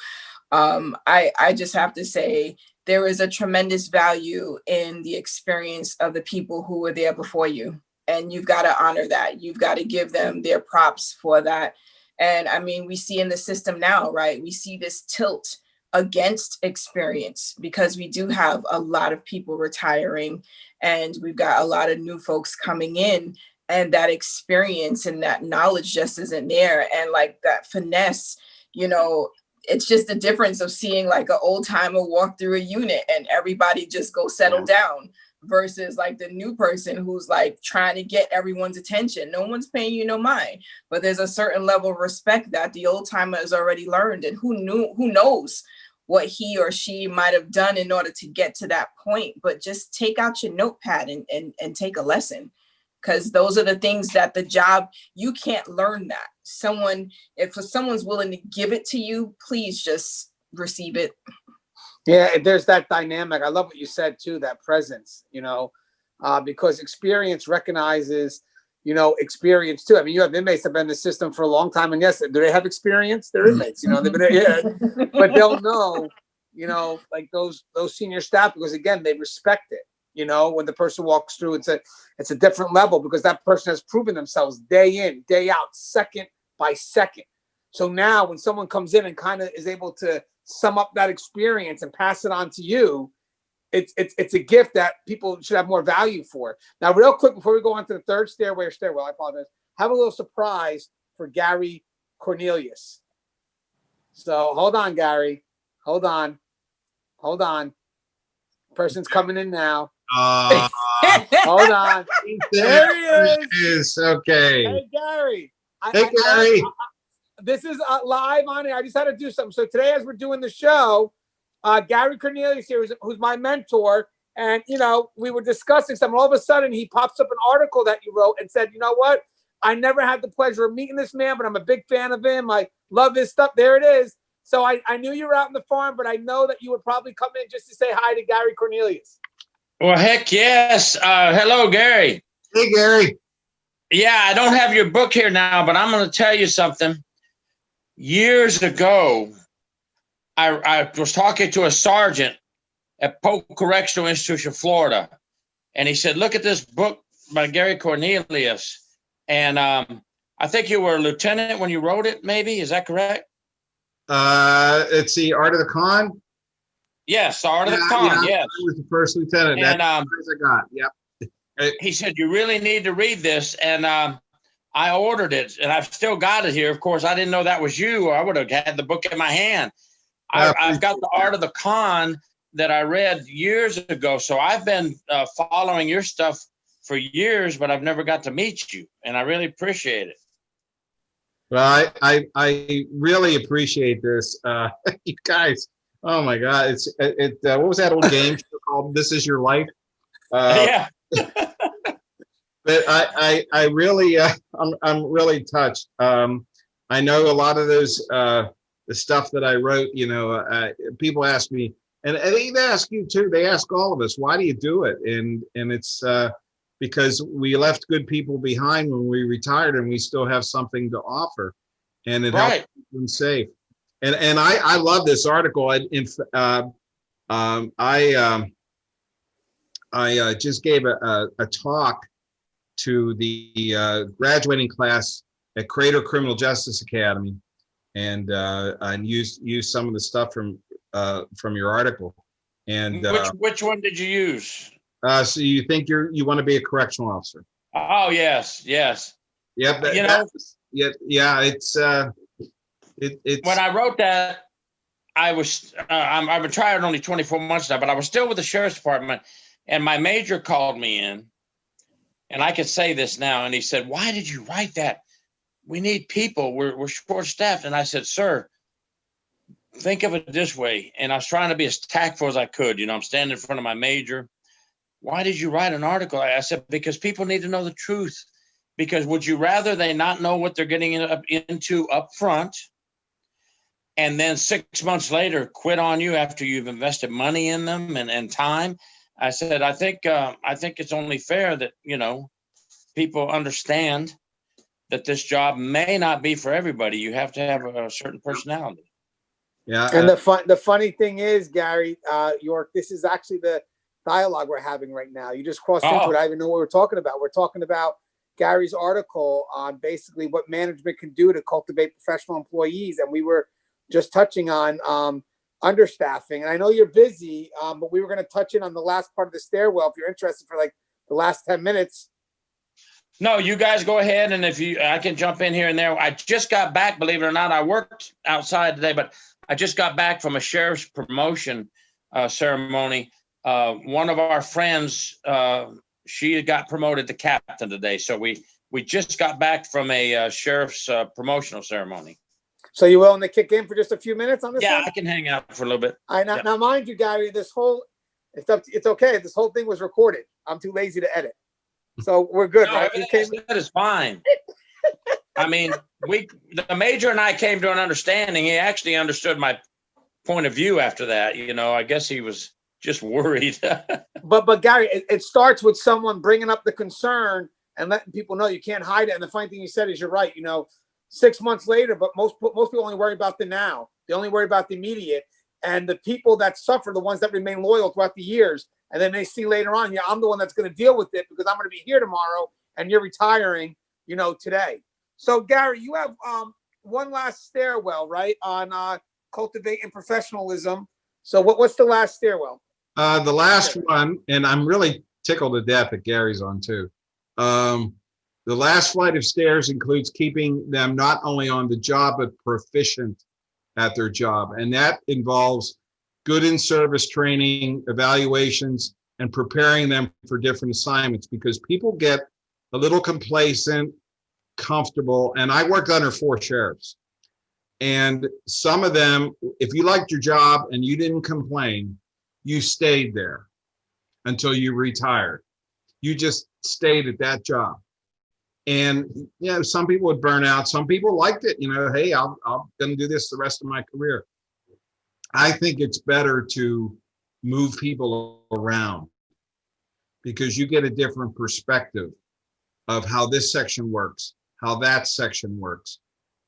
I just have to say, there is a tremendous value in the experience of the people who were there before you. And you've got to honor that. You've got to give them their props for that. And I mean, we see in the system now, right? We see this tilt against experience because we do have a lot of people retiring and we've got a lot of new folks coming in, and that experience and that knowledge just isn't there. And like that finesse, it's just the difference of seeing like an old timer walk through a unit and everybody just go settle down versus like the new person who's like trying to get everyone's attention. No one's paying you no mind, but there's a certain level of respect that the old timer has already learned, and who knows what he or she might have done in order to get to that point. But just take out your notepad and take a lesson, because those are the things that the job, you can't learn that. If someone's willing to give it to you, please just receive it. Yeah, there's that dynamic. I love what you said too, that presence, because experience recognizes, experience too. I mean, you have inmates that have been in the system for a long time, and yes, do they have experience? They're inmates, they've been but they'll know, like those senior staff, because again, they respect it. When the person walks through, it's a different level, because that person has proven themselves day in, day out, second by second. So now when someone comes in and kind of is able to sum up that experience and pass it on to you, it's a gift that people should have more value for. Now, real quick, before we go on to the third stairwell, I apologize, have a little surprise for Gary Cornelius. So hold on, Gary. Hold on. Person's coming in now. Hold on. There he is. Okay. Hey, Gary. Gary. This is live on air. I just had to do something. So today, as we're doing the show, Gary Cornelius here, who's my mentor, and we were discussing something. All of a sudden, he pops up an article that you wrote and said, "You know what? I never had the pleasure of meeting this man, but I'm a big fan of him. I love his stuff." There it is. So I knew you were out in the farm, but I know that you would probably come in just to say hi to Gary Cornelius. Well, heck yes. Hello, Gary. Hey, Gary. Yeah, I don't have your book here now, but I'm going to tell you something. Years ago, I was talking to a sergeant at Polk Correctional Institution, Florida, and he said, "Look at this book by Gary Cornelius." And I think you were a lieutenant when you wrote it, maybe. Is that correct? It's the Art of the Con. Yes, Art of the Con, yes. I was the first lieutenant. And, That's I got. Yep. He said, "You really need to read this." And I ordered it, and I've still got it here. Of course, I didn't know that was you, or I would have had the book in my hand. I've got the Art of the Con that I read years ago. So I've been following your stuff for years, but I've never got to meet you, and I really appreciate it. Well, I really appreciate this. You guys, oh my God. What was that old game show called? This Is Your Life? Yeah. But I really, I'm really touched. I know a lot of those, the stuff that I wrote, people ask me, and they ask you too, they ask all of us, why do you do it? And it's because we left good people behind when we retired, and we still have something to offer, and it helps keep them safe. And I love this article. I just gave a talk to the graduating class at Crater Criminal Justice Academy, and used some of the stuff from your article. And which one did you use? So you think you want to be a correctional officer? Oh yes. Yep. It's when I wrote that, I was I'm retired only 24 months now, but I was still with the sheriff's department, and my major called me in, and I could say this now, and he said, "Why did you write that? We need people. We're short-staffed." And I said, "Sir, think of it this way." And I was trying to be as tactful as I could. I'm standing in front of my major. "Why did you write an article?" I said, "Because people need to know the truth. Because would you rather they not know what they're getting into up front, and then 6 months later quit on you after you've invested money in them and time?" I said, I think it's only fair that, people understand that this job may not be for everybody. You have to have a certain personality. Yeah. And the funny thing is, Gary, York, this is actually the dialogue we're having right now. You just crossed into it. I even know what we're talking about. We're talking about Gary's article on basically what management can do to cultivate professional employees. And we were just touching on understaffing. And I know you're busy, but we were going to touch in on the last part of the stairwell if you're interested for like the last 10 minutes. No, you guys go ahead, and I can jump in here and there. I just got back, believe it or not. I worked outside today, but I just got back from a sheriff's promotion ceremony one of our friends, she got promoted to captain today. So we just got back from a sheriff's promotional ceremony. So you willing to kick in for just a few minutes on this one? Yeah, I can hang out for a little bit. Now, mind you, Gary, this whole, it's okay. This whole thing was recorded. I'm too lazy to edit. So we're good, No, right? that is fine. I mean, the major and I came to an understanding. He actually understood my point of view after that. You know, I guess he was just worried. but Gary, it starts with someone bringing up the concern and letting people know you can't hide it. And the funny thing you said is you're right. You know, 6 months later, but most people only worry about the now. They only worry about the immediate. And the people that suffer, the ones that remain loyal throughout the years, and then they see later on, yeah, I'm the one that's going to deal with it because I'm going to be here tomorrow, and you're retiring, you know, today. So Gary, you have one last stairwell, right, on cultivating professionalism. So what's the last stairwell? The last one, and I'm really tickled to death that Gary's on too. The last flight of stairs includes keeping them not only on the job, but proficient at their job. And that involves good in-service training, evaluations, and preparing them for different assignments, because people get a little complacent, comfortable. And I worked under 4 sheriffs. And some of them, if you liked your job and you didn't complain, you stayed there until you retired. You just stayed at that job. And, you know, some people would burn out. Some people liked it. You know, hey, I'm going to do this the rest of my career. I think it's better to move people around because you get a different perspective of how this section works, how that section works.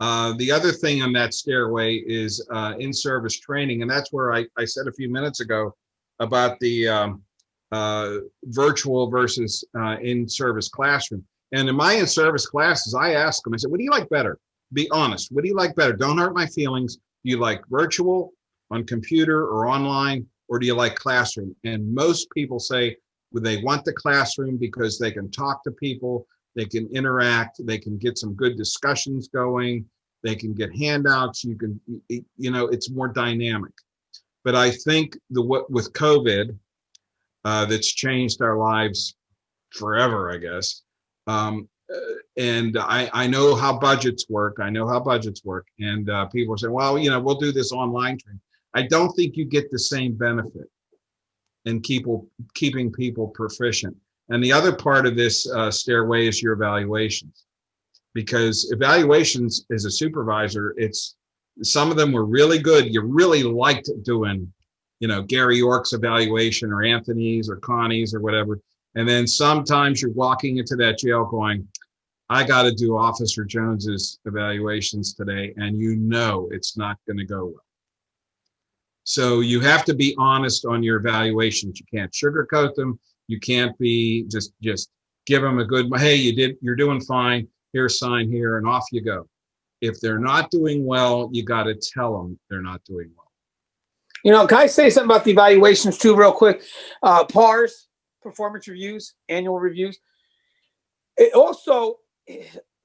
The other thing on that stairway is in-service training. And that's where I said a few minutes ago about the virtual versus in-service classroom. And in my in-service classes, I ask them, I said, what do you like better? Be honest. What do you like better? Don't hurt my feelings. Do you like virtual, on computer or online, or do you like classroom? And most people say they want the classroom because they can talk to people, they can interact, they can get some good discussions going, they can get handouts, you can, you know, it's more dynamic. But I think with COVID, that's changed our lives forever, I guess. And I know how budgets work. And people are saying, well, you know, we'll do this online training. I don't think you get the same benefit in keeping people proficient. And the other part of this stairway is your evaluations, because evaluations as a supervisor, some of them were really good. You really liked doing, you know, Gary York's evaluation or Anthony's or Connie's or whatever. And then sometimes you're walking into that jail going, I got to do Officer Jones's evaluations today. And you know, it's not going to go well. So you have to be honest on your evaluations. You can't sugarcoat them. You can't be just give them a good, hey, you're doing fine. Here's sign here and off you go. If they're not doing well, you got to tell them they're not doing well. You know, can I say something about the evaluations too, real quick? PARs, performance reviews, annual reviews. It also,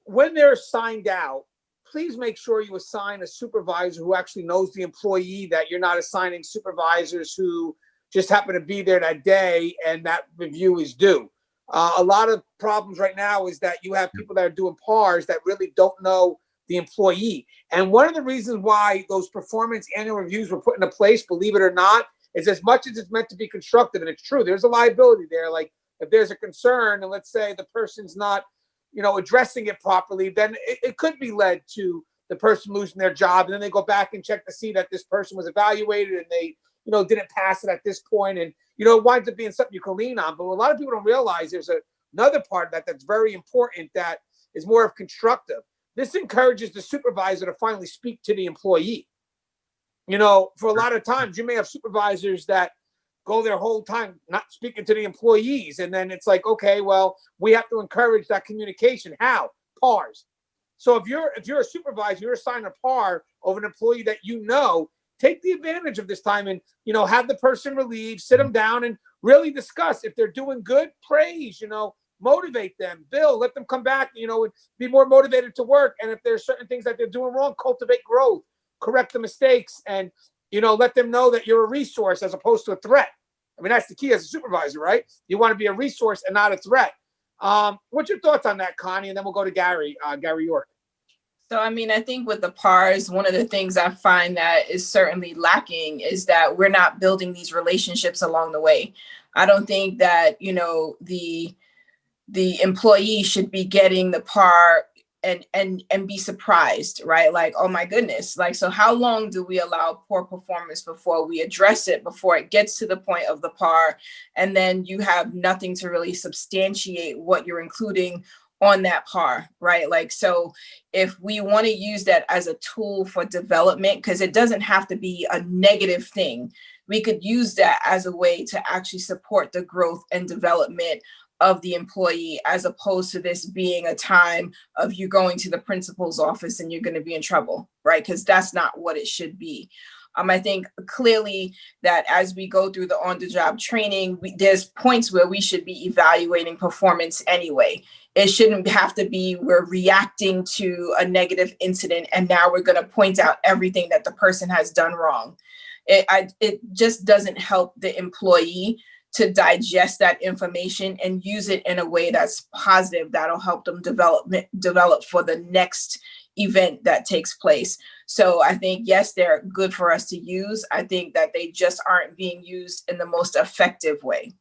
when they're assigned out, please make sure you assign a supervisor who actually knows the employee, that you're not assigning supervisors who just happen to be there that day and that review is due. A lot of problems right now is that you have people that are doing PARs that really don't know the employee. And one of the reasons why those performance annual reviews were put into place, believe it or not, is as much as it's meant to be constructive, and it's true, there's a liability there. Like if there's a concern and let's say the person's not, you know, addressing it properly, then it could be led to the person losing their job. And then they go back and check to see that this person was evaluated and they, you know, didn't pass it at this point. And, you know, it winds up being something you can lean on. But what a lot of people don't realize, there's another part of that that's very important that is more of constructive. This encourages the supervisor to finally speak to the employee. You know, for a lot of times you may have supervisors that go their whole time not speaking to the employees. And then it's like, okay, well, we have to encourage that communication. How? PARs. So if you're a supervisor, you're assigned a PAR of an employee that you know, take the advantage of this time and, you know, have the person relieved, sit them down and really discuss. If they're doing good, praise, you know, motivate them, build, let them come back, you know, and be more motivated to work. And if there's certain things that they're doing wrong, cultivate growth, correct the mistakes, and, you know, let them know that you're a resource as opposed to a threat. I mean, that's the key as a supervisor, right? You want to be a resource and not a threat. What's your thoughts on that, Connie? And then we'll go to Gary, Gary York. So, I mean, I think with the PARs, one of the things I find that is certainly lacking is that we're not building these relationships along the way. I don't think that, you know, the employee should be getting the PAR and be surprised, right? Like, oh my goodness, like, so how long do we allow poor performance before we address it, before it gets to the point of the PAR, and then you have nothing to really substantiate what you're including on that PAR, right? Like, so if we want to use that as a tool for development, because it doesn't have to be a negative thing, we could use that as a way to actually support the growth and development of the employee, as opposed to this being a time of you going to the principal's office and you're going to be in trouble, right? Because that's not what it should be. I think clearly that as we go through the on-the-job training, there's points where we should be evaluating performance anyway. It shouldn't have to be we're reacting to a negative incident and now we're going to point out everything that the person has done wrong. It just doesn't help the employee to digest that information and use it in a way that's positive, that'll help them develop for the next event that takes place. So I think, yes, they're good for us to use. I think that they just aren't being used in the most effective way.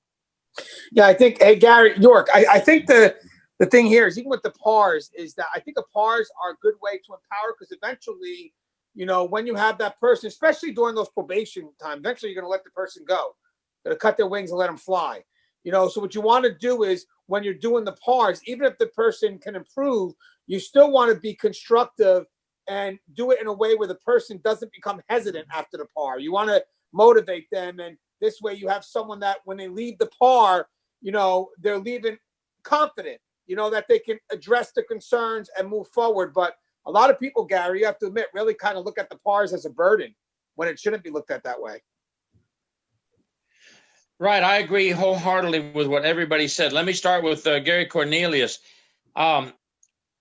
Yeah, I think, hey, Gary York, I think the thing here is, even with the PARs, is that I think the PARs are a good way to empower, because eventually, you know, when you have that person, especially during those probation times, eventually you're going to let the person go. They're going to cut their wings and let them fly. You know, so what you want to do is, when you're doing the PARs, even if the person can improve, you still want to be constructive and do it in a way where the person doesn't become hesitant after the PAR. You want to motivate them. And this way you have someone that when they leave the PAR, you know, they're leaving confident, you know, that they can address the concerns and move forward. But a lot of people, Gary, you have to admit, really kind of look at the PARs as a burden when it shouldn't be looked at that way. Right. I agree wholeheartedly with what everybody said. Let me start with Gary Cornelius.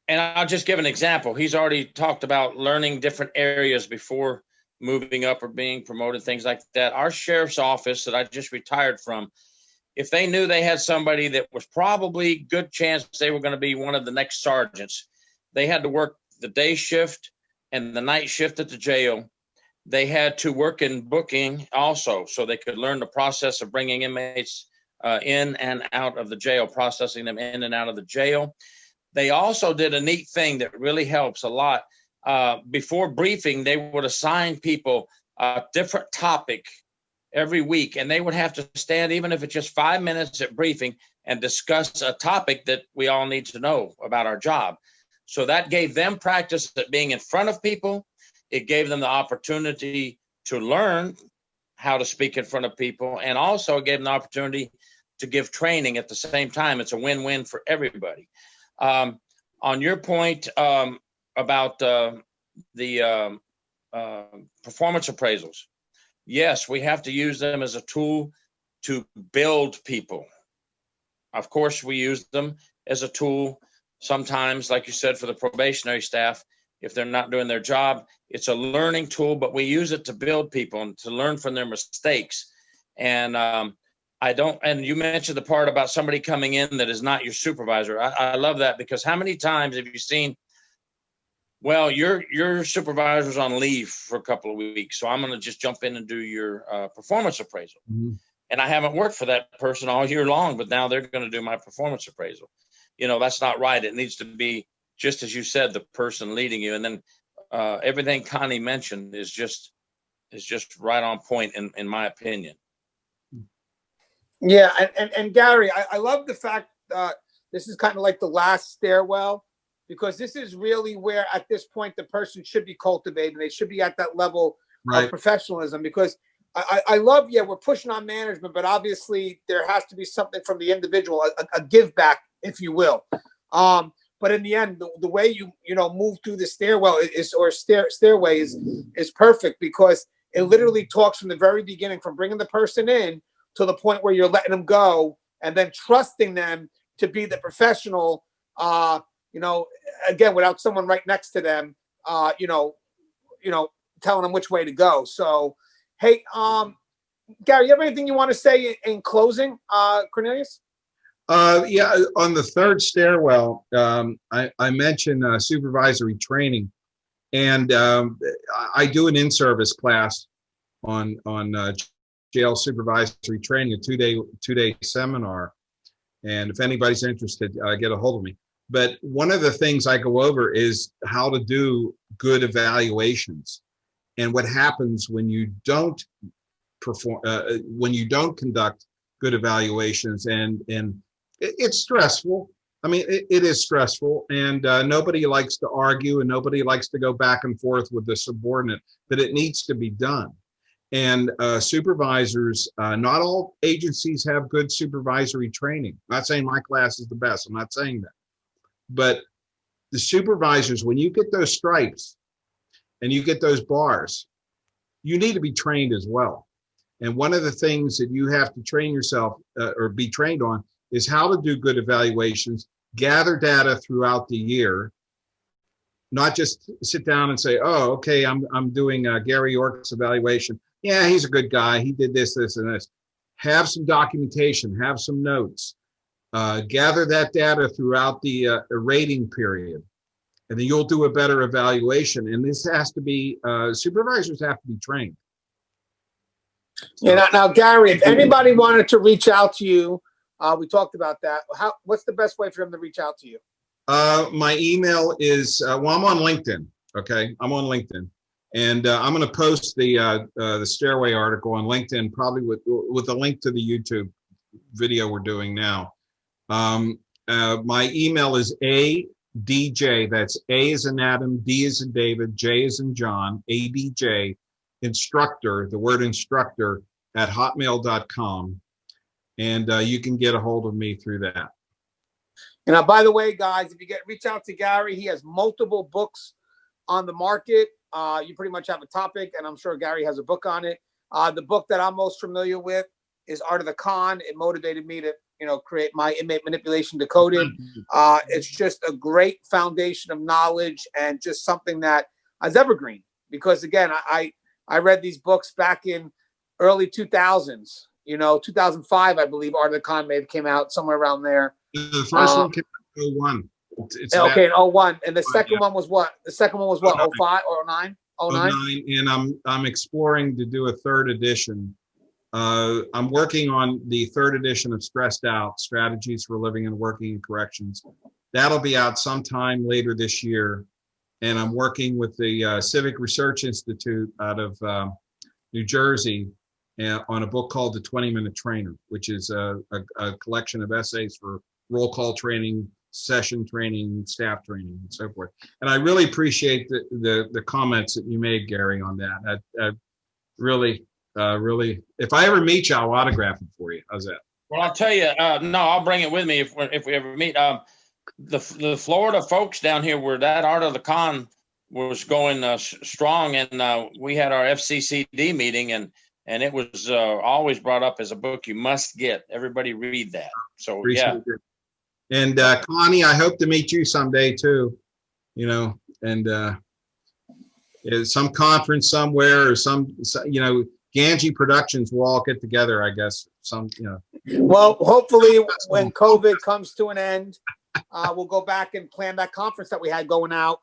And I'll just give an example. He's already talked about learning different areas before moving up or being promoted, things like that. Our sheriff's office that I just retired from, if they knew they had somebody that was probably good chance they were going to be one of the next sergeants, they had to work the day shift and the night shift at the jail. They had to work in booking also, so they could learn the process of bringing inmates in and out of the jail, processing them in and out of the jail. They also did a neat thing that really helps a lot. Before briefing, they would assign people a different topic every week, and they would have to stand, even if it's just 5 minutes at briefing, and discuss a topic that we all need to know about our job. So that gave them practice at being in front of people. It gave them the opportunity to learn how to speak in front of people, and also gave them the opportunity to give training at the same time. It's a win-win for everybody. On your point about the performance appraisals, yes, we have to use them as a tool to build people. Of course, we use them as a tool sometimes, like you said, for the probationary staff. If they're not doing their job, it's a learning tool, but we use it to build people and to learn from their mistakes. And and you mentioned the part about somebody coming in that is not your supervisor. I love that, because how many times have you seen, well, your supervisor's on leave for a couple of weeks, so I'm going to just jump in and do your performance appraisal. Mm-hmm. And I haven't worked for that person all year long, but now they're going to do my performance appraisal. You know, that's not right. It needs to be, just as you said, the person leading you. And then everything Connie mentioned is just right on point in my opinion. Yeah, and Gary, I love the fact that this is kind of like the last stairwell, because this is really where at this point the person should be cultivated. They should be at that level of professionalism, because I love, yeah, we're pushing on management, but obviously there has to be something from the individual, a give back, if you will. But in the end, the way you move through the stairwell stairway is perfect, because it literally talks from the very beginning, from bringing the person in to the point where you're letting them go, and then trusting them to be the professional, again, without someone right next to them, telling them which way to go. So, hey, Gary, you have anything you want to say in closing, Cornelius? Yeah, on the third stairwell, I mentioned supervisory training, and I do an in-service class on jail supervisory training, a two-day seminar. And if anybody's interested, get a hold of me. But one of the things I go over is how to do good evaluations, and what happens when you don't perform, when you don't conduct good evaluations, and it's stressful. I mean, it is stressful, and nobody likes to argue, and nobody likes to go back and forth with the subordinate, but it needs to be done. And supervisors, not all agencies have good supervisory training. I'm not saying my class is the best. I'm not saying that. But the supervisors, when you get those stripes and you get those bars, you need to be trained as well. And one of the things that you have to train yourself or be trained on is how to do good evaluations, gather data throughout the year, not just sit down and say, oh, okay, I'm doing Gary York's evaluation. Yeah, he's a good guy. He did this, this, and this. Have some documentation, have some notes, gather that data throughout the rating period, and then you'll do a better evaluation. And this has to be, supervisors have to be trained. So, yeah. Now, Gary, if anybody wanted to reach out to you, we talked about that. What's the best way for them to reach out to you? My email is, well, I'm on LinkedIn. Okay, I'm on LinkedIn. And I'm going to post the Stairway article on LinkedIn, probably with a link to the YouTube video we're doing now. My email is ADJ, that's A as in Adam, D as in David, J as in John, ADJ, instructor, the word instructor, at hotmail.com. And you can get a hold of me through that. And by the way, guys, if you reach out to Gary, he has multiple books on the market. You pretty much have a topic, and I'm sure Gary has a book on it. The book that I'm most familiar with is Art of the Con. It motivated me to, create my Inmate Manipulation Decoded. It's just a great foundation of knowledge and just something that is evergreen. Because again, I read these books back in early 2000s. 2005, I believe, Art of the Con may have came out somewhere around there. The first one came out in 01. It's okay, in 01. And the second one was what? The second one was what? 05 or 09? 09? And I'm exploring to do a third edition. I'm working on the third edition of Stressed Out, Strategies for Living and Working in Corrections. That'll be out sometime later this year. And I'm working with the Civic Research Institute out of New Jersey on a book called The 20-Minute Trainer, which is a collection of essays for roll call training, session training, staff training, and so forth. And I really appreciate the comments that you made, Gary, on that. I really, if I ever meet you, I'll autograph it for you. How's that? Well, I'll tell you, no, I'll bring it with me if we ever meet. The Florida folks down here where that Art of the Con was going strong, and we had our FCCD meeting, and it was always brought up as a book you must get. Everybody read that. So, appreciate it. And Connie, I hope to meet you someday too, and some conference somewhere, or some Gangi Productions will all get together, I guess. Well, hopefully when COVID comes to an end, we'll go back and plan that conference that we had going out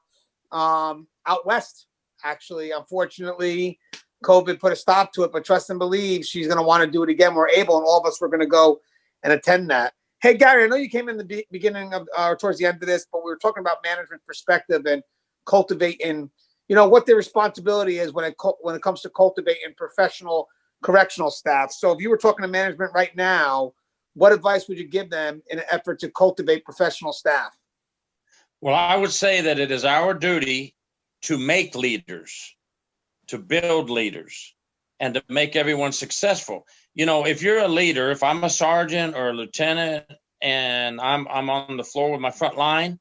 west. Actually, unfortunately, COVID put a stop to it, but trust and believe she's going to want to do it again. We're able, and all of us were going to go and attend that. Hey, Gary, I know you came in the beginning of towards the end of this, but we were talking about management perspective and cultivating, what their responsibility is when it comes to cultivating professional correctional staff. So if you were talking to management right now, what advice would you give them in an effort to cultivate professional staff? Well, I would say that it is our duty to make leaders, to build leaders, and to make everyone successful. If you're a leader, if I'm a sergeant or a lieutenant and I'm on the floor with my front line,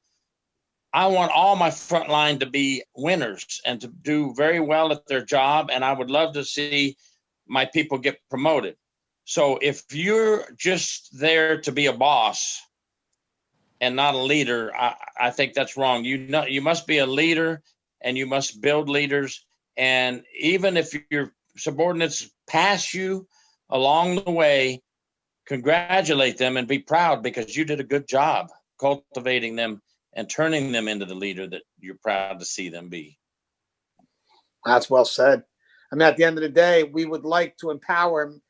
I want all my front line to be winners and to do very well at their job. And I would love to see my people get promoted. So if you're just there to be a boss and not a leader, I think that's wrong. You must be a leader, and you must build leaders. And even if your subordinates pass you along the way, congratulate them and be proud because you did a good job cultivating them and turning them into the leader that you're proud to see them be. That's well said. I mean, at the end of the day, we would like to empower and,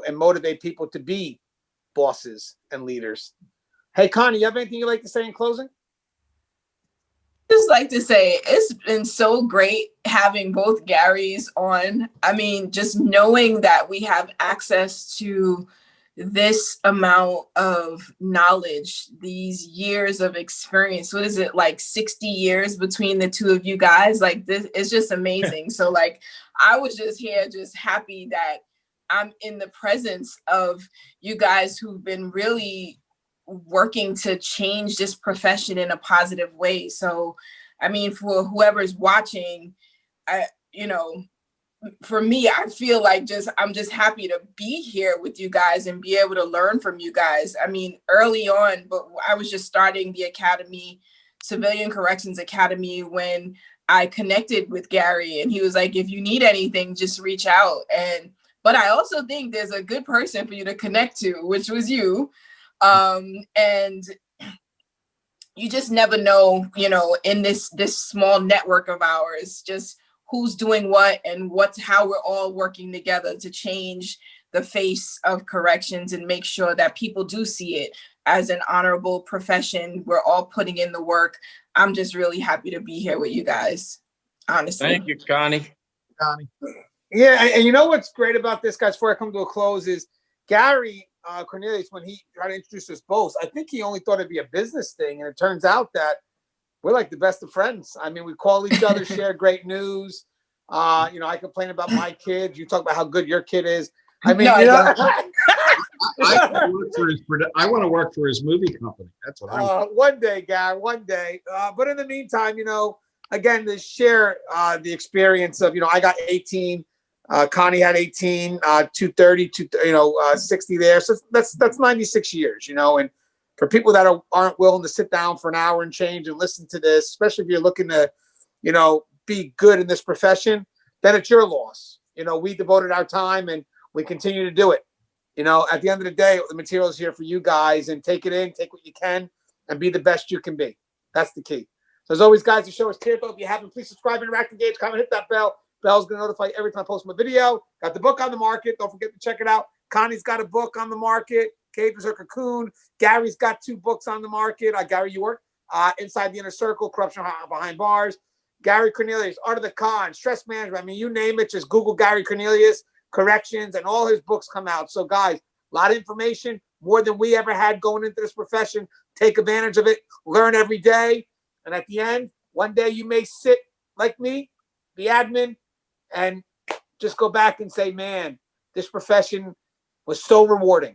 and motivate people to be bosses and leaders. Hey, Connie, you have anything you'd like to say in closing? Just like to say it's been so great having both Garys on. I mean, just knowing that we have access to this amount of knowledge, these years of experience. What is it, like 60 years between the two of you guys? Like, this is just amazing. So like, I was just here, just happy that I'm in the presence of you guys who've been really working to change this profession in a positive way. So, I mean, for whoever's watching, for me, I feel like I'm just happy to be here with you guys and be able to learn from you guys. I mean, early on, but I was just starting the academy, Civilian Corrections Academy, when I connected with Gary, and he was like, if you need anything, just reach out. But I also think there's a good person for you to connect to, which was you. And you just never know, in this small network of ours, just who's doing what and how we're all working together to change the face of corrections and make sure that people do see it as an honorable profession. We're all putting in the work. I'm just really happy to be here with you guys, honestly. Thank you, Connie. Yeah, and you know what's great about this, guys, before I come to a close, is Gary Cornelius, when he tried to introduce us both, I think he only thought it'd be a business thing, and it turns out that we're like the best of friends. I mean, we call each other, share great news. I complain about my kids. You talk about how good your kid is. I mean, I want to work for his movie company. That's what I want. One day, Gary, one day. But in the meantime, again, to share the experience of, I got 18. Connie had 18, 230, 60 there. So that's 96 years, and for people that aren't willing to sit down for an hour and change and listen to this, especially if you're looking to, be good in this profession, then it's your loss. We devoted our time and we continue to do it. At the end of the day, the material is here for you guys, and take it in, take what you can, and be the best you can be. That's the key. So as always, guys, the show is Tearful. If you haven't, please subscribe, interact, engage, comment, hit that bell. Bell's going to notify you every time I post my video. Got the book on the market. Don't forget to check it out. Connie's got a book on the market. Caves or Cocoon. Gary's got 2 books on the market. Gary, you work Inside the Inner Circle, Corruption Behind Bars. Gary Cornelius, Art of the Con, Stress Management. I mean, you name it. Just Google Gary Cornelius, Corrections, and all his books come out. So, guys, a lot of information, more than we ever had going into this profession. Take advantage of it. Learn every day. And at the end, one day you may sit like me, be admin, and just go back and say, man, this profession was so rewarding.